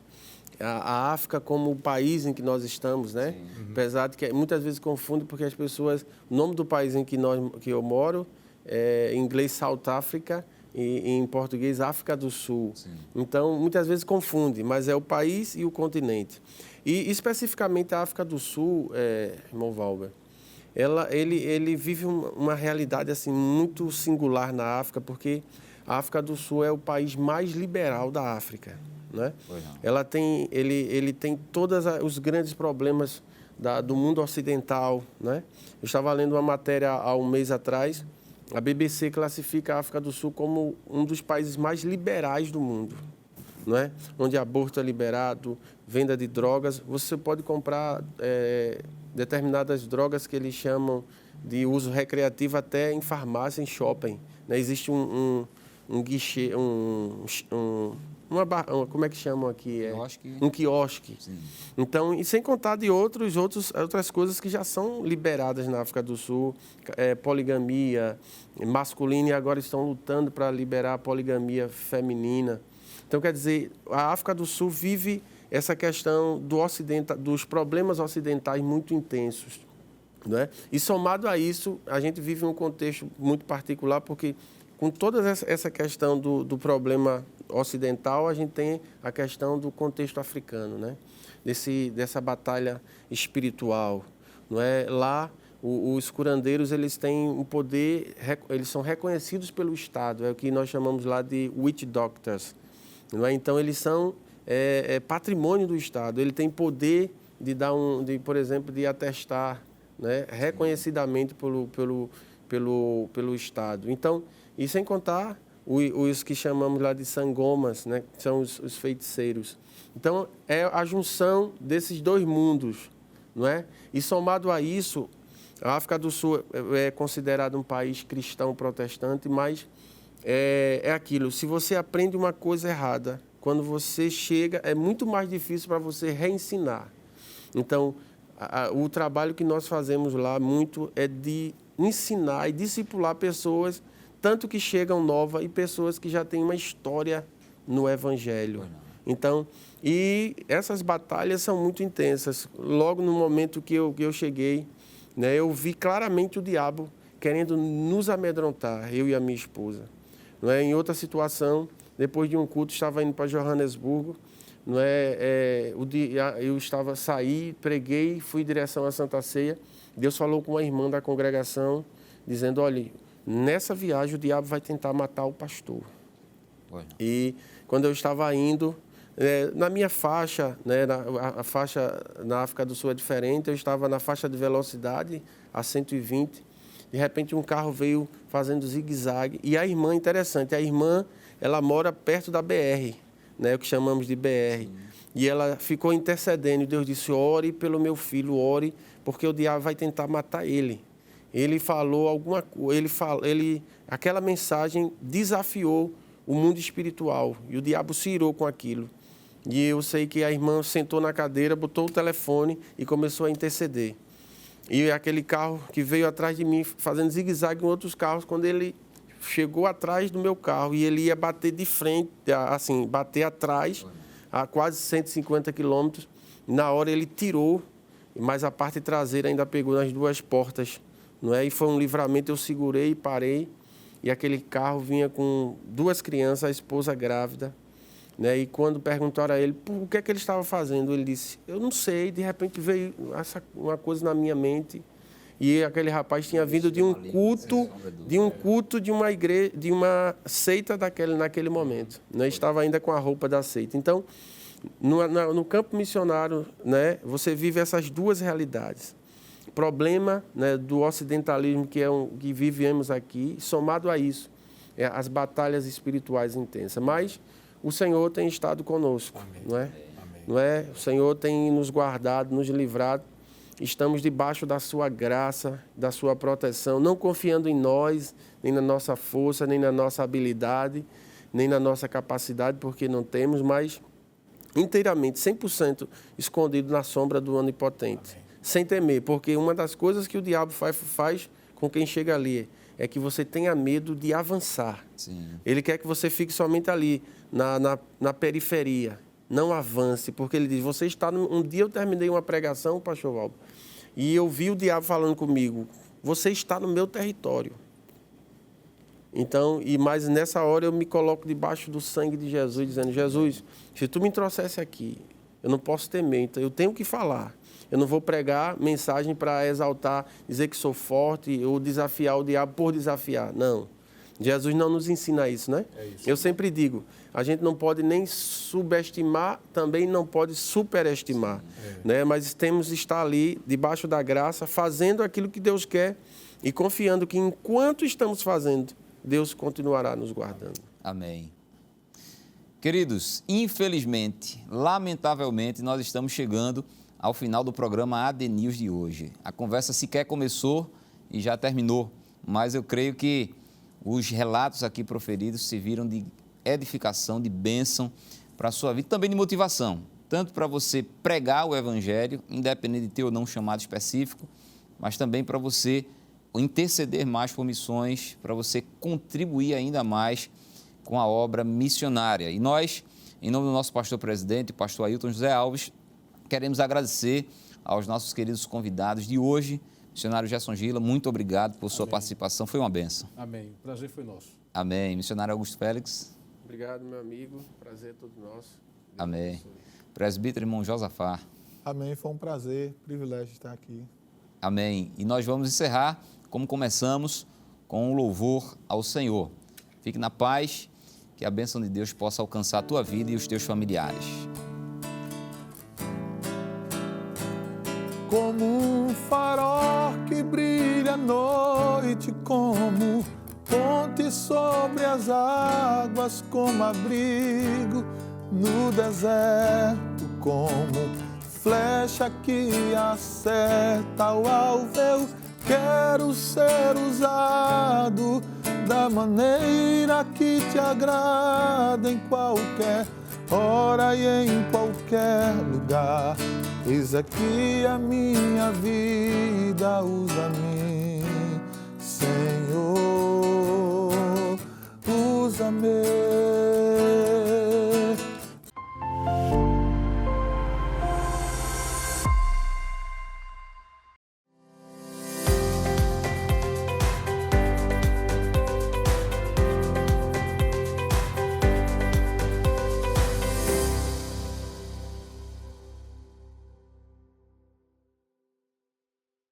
a África como o país em que nós estamos, né? Apesar de que muitas vezes confunde porque as pessoas, o nome do país em que eu moro é em inglês South Africa e em português África do Sul. Sim. Então, muitas vezes confunde, mas é o país e o continente. E especificamente a África do Sul, irmão Valber, ele vive uma realidade assim muito singular na África, porque a África do Sul é o país mais liberal da África, né? Ele tem todos os grandes problemas do mundo ocidental, né? Eu estava lendo uma matéria há um mês atrás, a BBC classifica a África do Sul como um dos países mais liberais do mundo, não é? Onde aborto é liberado, venda de drogas, você pode comprar determinadas drogas que eles chamam de uso recreativo até em farmácia, em shopping, né? Existe um guichê, como é que chamam aqui? Um quiosque. Sim. Então, e sem contar de outras coisas que já são liberadas na África do Sul, poligamia masculina, e agora estão lutando para liberar a poligamia feminina. Então, quer dizer, a África do Sul vive essa questão dos problemas ocidentais muito intensos, né? E somado a isso, a gente vive um contexto muito particular, porque com toda essa questão do problema ocidental, a gente tem a questão do contexto africano, né? Dessa batalha espiritual, não é? Lá, os curandeiros, eles têm um poder, eles são reconhecidos pelo Estado, é o que nós chamamos lá de witch doctors, não é? Então, eles são patrimônio do Estado. Ele tem poder por exemplo, de atestar, né, reconhecidamente pelo Estado. Então, e sem contar os que chamamos lá de sangomas, né, que são os feiticeiros. Então, é a junção desses dois mundos, não é? E somado a isso, a África do Sul é considerada um país cristão protestante, mas é aquilo, se você aprende uma coisa errada, quando você chega, é muito mais difícil para você reensinar. Então, o trabalho que nós fazemos lá muito é de ensinar e discipular pessoas, tanto que chegam novas e pessoas que já têm uma história no Evangelho. Então, e essas batalhas são muito intensas. Logo no momento que eu cheguei, né, eu vi claramente o diabo querendo nos amedrontar, eu e a minha esposa. Não é? Em outra situação, depois de um culto, estava indo para Joanesburgo, não é? Eu saí, preguei, fui em direção à Santa Ceia. Deus falou com uma irmã da congregação, dizendo, olha, nessa viagem o diabo vai tentar matar o pastor. E quando eu estava indo, na minha faixa, né, a faixa na África do Sul é diferente, eu estava na faixa de velocidade, a 120, de repente um carro veio fazendo zigue-zague, e a irmã, interessante, ela mora perto da BR, né, o que chamamos de BR. Sim. E ela ficou intercedendo. Deus disse, ore pelo meu filho, ore, porque o diabo vai tentar matar ele. Ele falou alguma coisa, aquela mensagem desafiou o mundo espiritual, e o diabo se irou com aquilo. E eu sei que a irmã sentou na cadeira, botou o telefone e começou a interceder. E aquele carro que veio atrás de mim, fazendo zigue-zague em outros carros, quando ele chegou atrás do meu carro e ele ia bater de frente, assim, bater atrás, a quase 150 quilômetros. Na hora ele tirou, mas a parte traseira ainda pegou nas duas portas, não é? E foi um livramento, eu segurei e parei, e aquele carro vinha com duas crianças, a esposa grávida, né? E quando perguntaram a ele o que é que ele estava fazendo, ele disse, eu não sei, de repente veio uma coisa na minha mente. E aquele rapaz tinha vindo de um culto de uma igreja, de uma seita naquele momento, né? Estava ainda com a roupa da seita. Então, no campo missionário, né, você vive essas duas realidades. Problema, né, do ocidentalismo que vivemos aqui, somado a isso, as batalhas espirituais intensas. Mas o Senhor tem estado conosco, não é? Não é? O Senhor tem nos guardado, nos livrado. Estamos debaixo da sua graça, da sua proteção, não confiando em nós, nem na nossa força, nem na nossa habilidade, nem na nossa capacidade, porque não temos, mas inteiramente, 100% escondido na sombra do Onipotente. Amém. Sem temer, porque uma das coisas que o diabo faz com quem chega ali é que você tenha medo de avançar. Sim. Ele quer que você fique somente ali, na periferia. Não avance, porque ele diz, você está... Um dia eu terminei uma pregação, pastor Valdo, e eu vi o diabo falando comigo, você está no meu território. Então, mas nessa hora eu me coloco debaixo do sangue de Jesus, dizendo, Jesus, se tu me trouxesse aqui, eu não posso temer, então eu tenho que falar. Eu não vou pregar mensagem para exaltar, dizer que sou forte ou desafiar o diabo por desafiar. Não. Jesus não nos ensina isso, né? É isso. Eu sempre digo, a gente não pode nem subestimar, também não pode superestimar. Né? Mas temos que estar ali, debaixo da graça, fazendo aquilo que Deus quer e confiando que enquanto estamos fazendo, Deus continuará nos guardando. Amém. Queridos, infelizmente, lamentavelmente, nós estamos chegando ao final do programa AD News de hoje. A conversa sequer começou e já terminou, mas eu creio que os relatos aqui proferidos serviram de edificação, de bênção para a sua vida, também de motivação, tanto para você pregar o Evangelho, independente de ter ou não um chamado específico, mas também para você interceder mais por missões, para você contribuir ainda mais com a obra missionária. E nós, em nome do nosso pastor presidente, o pastor Ailton José Alves, queremos agradecer aos nossos queridos convidados de hoje. Missionário Gerson Gila, muito obrigado por sua participação, foi uma bênção. Amém. O prazer foi nosso. Amém. Missionário Augusto Félix. Obrigado, meu amigo. Prazer é todo nosso. Deus Amém. abençoe. Presbítero irmão Josafá. Amém. Foi um prazer, privilégio estar aqui. Amém. E nós vamos encerrar, como começamos, com um louvor ao Senhor. Fique na paz, que a bênção de Deus possa alcançar a tua vida e os teus familiares. Como um farol que brilha à noite, como ponte sobre as águas, como abrigo no deserto, como flecha que acerta o alvo. Eu quero ser usado da maneira que te agrada, em qualquer hora e em qualquer lugar. Eis aqui a minha vida, usa-me, Senhor, usa-me.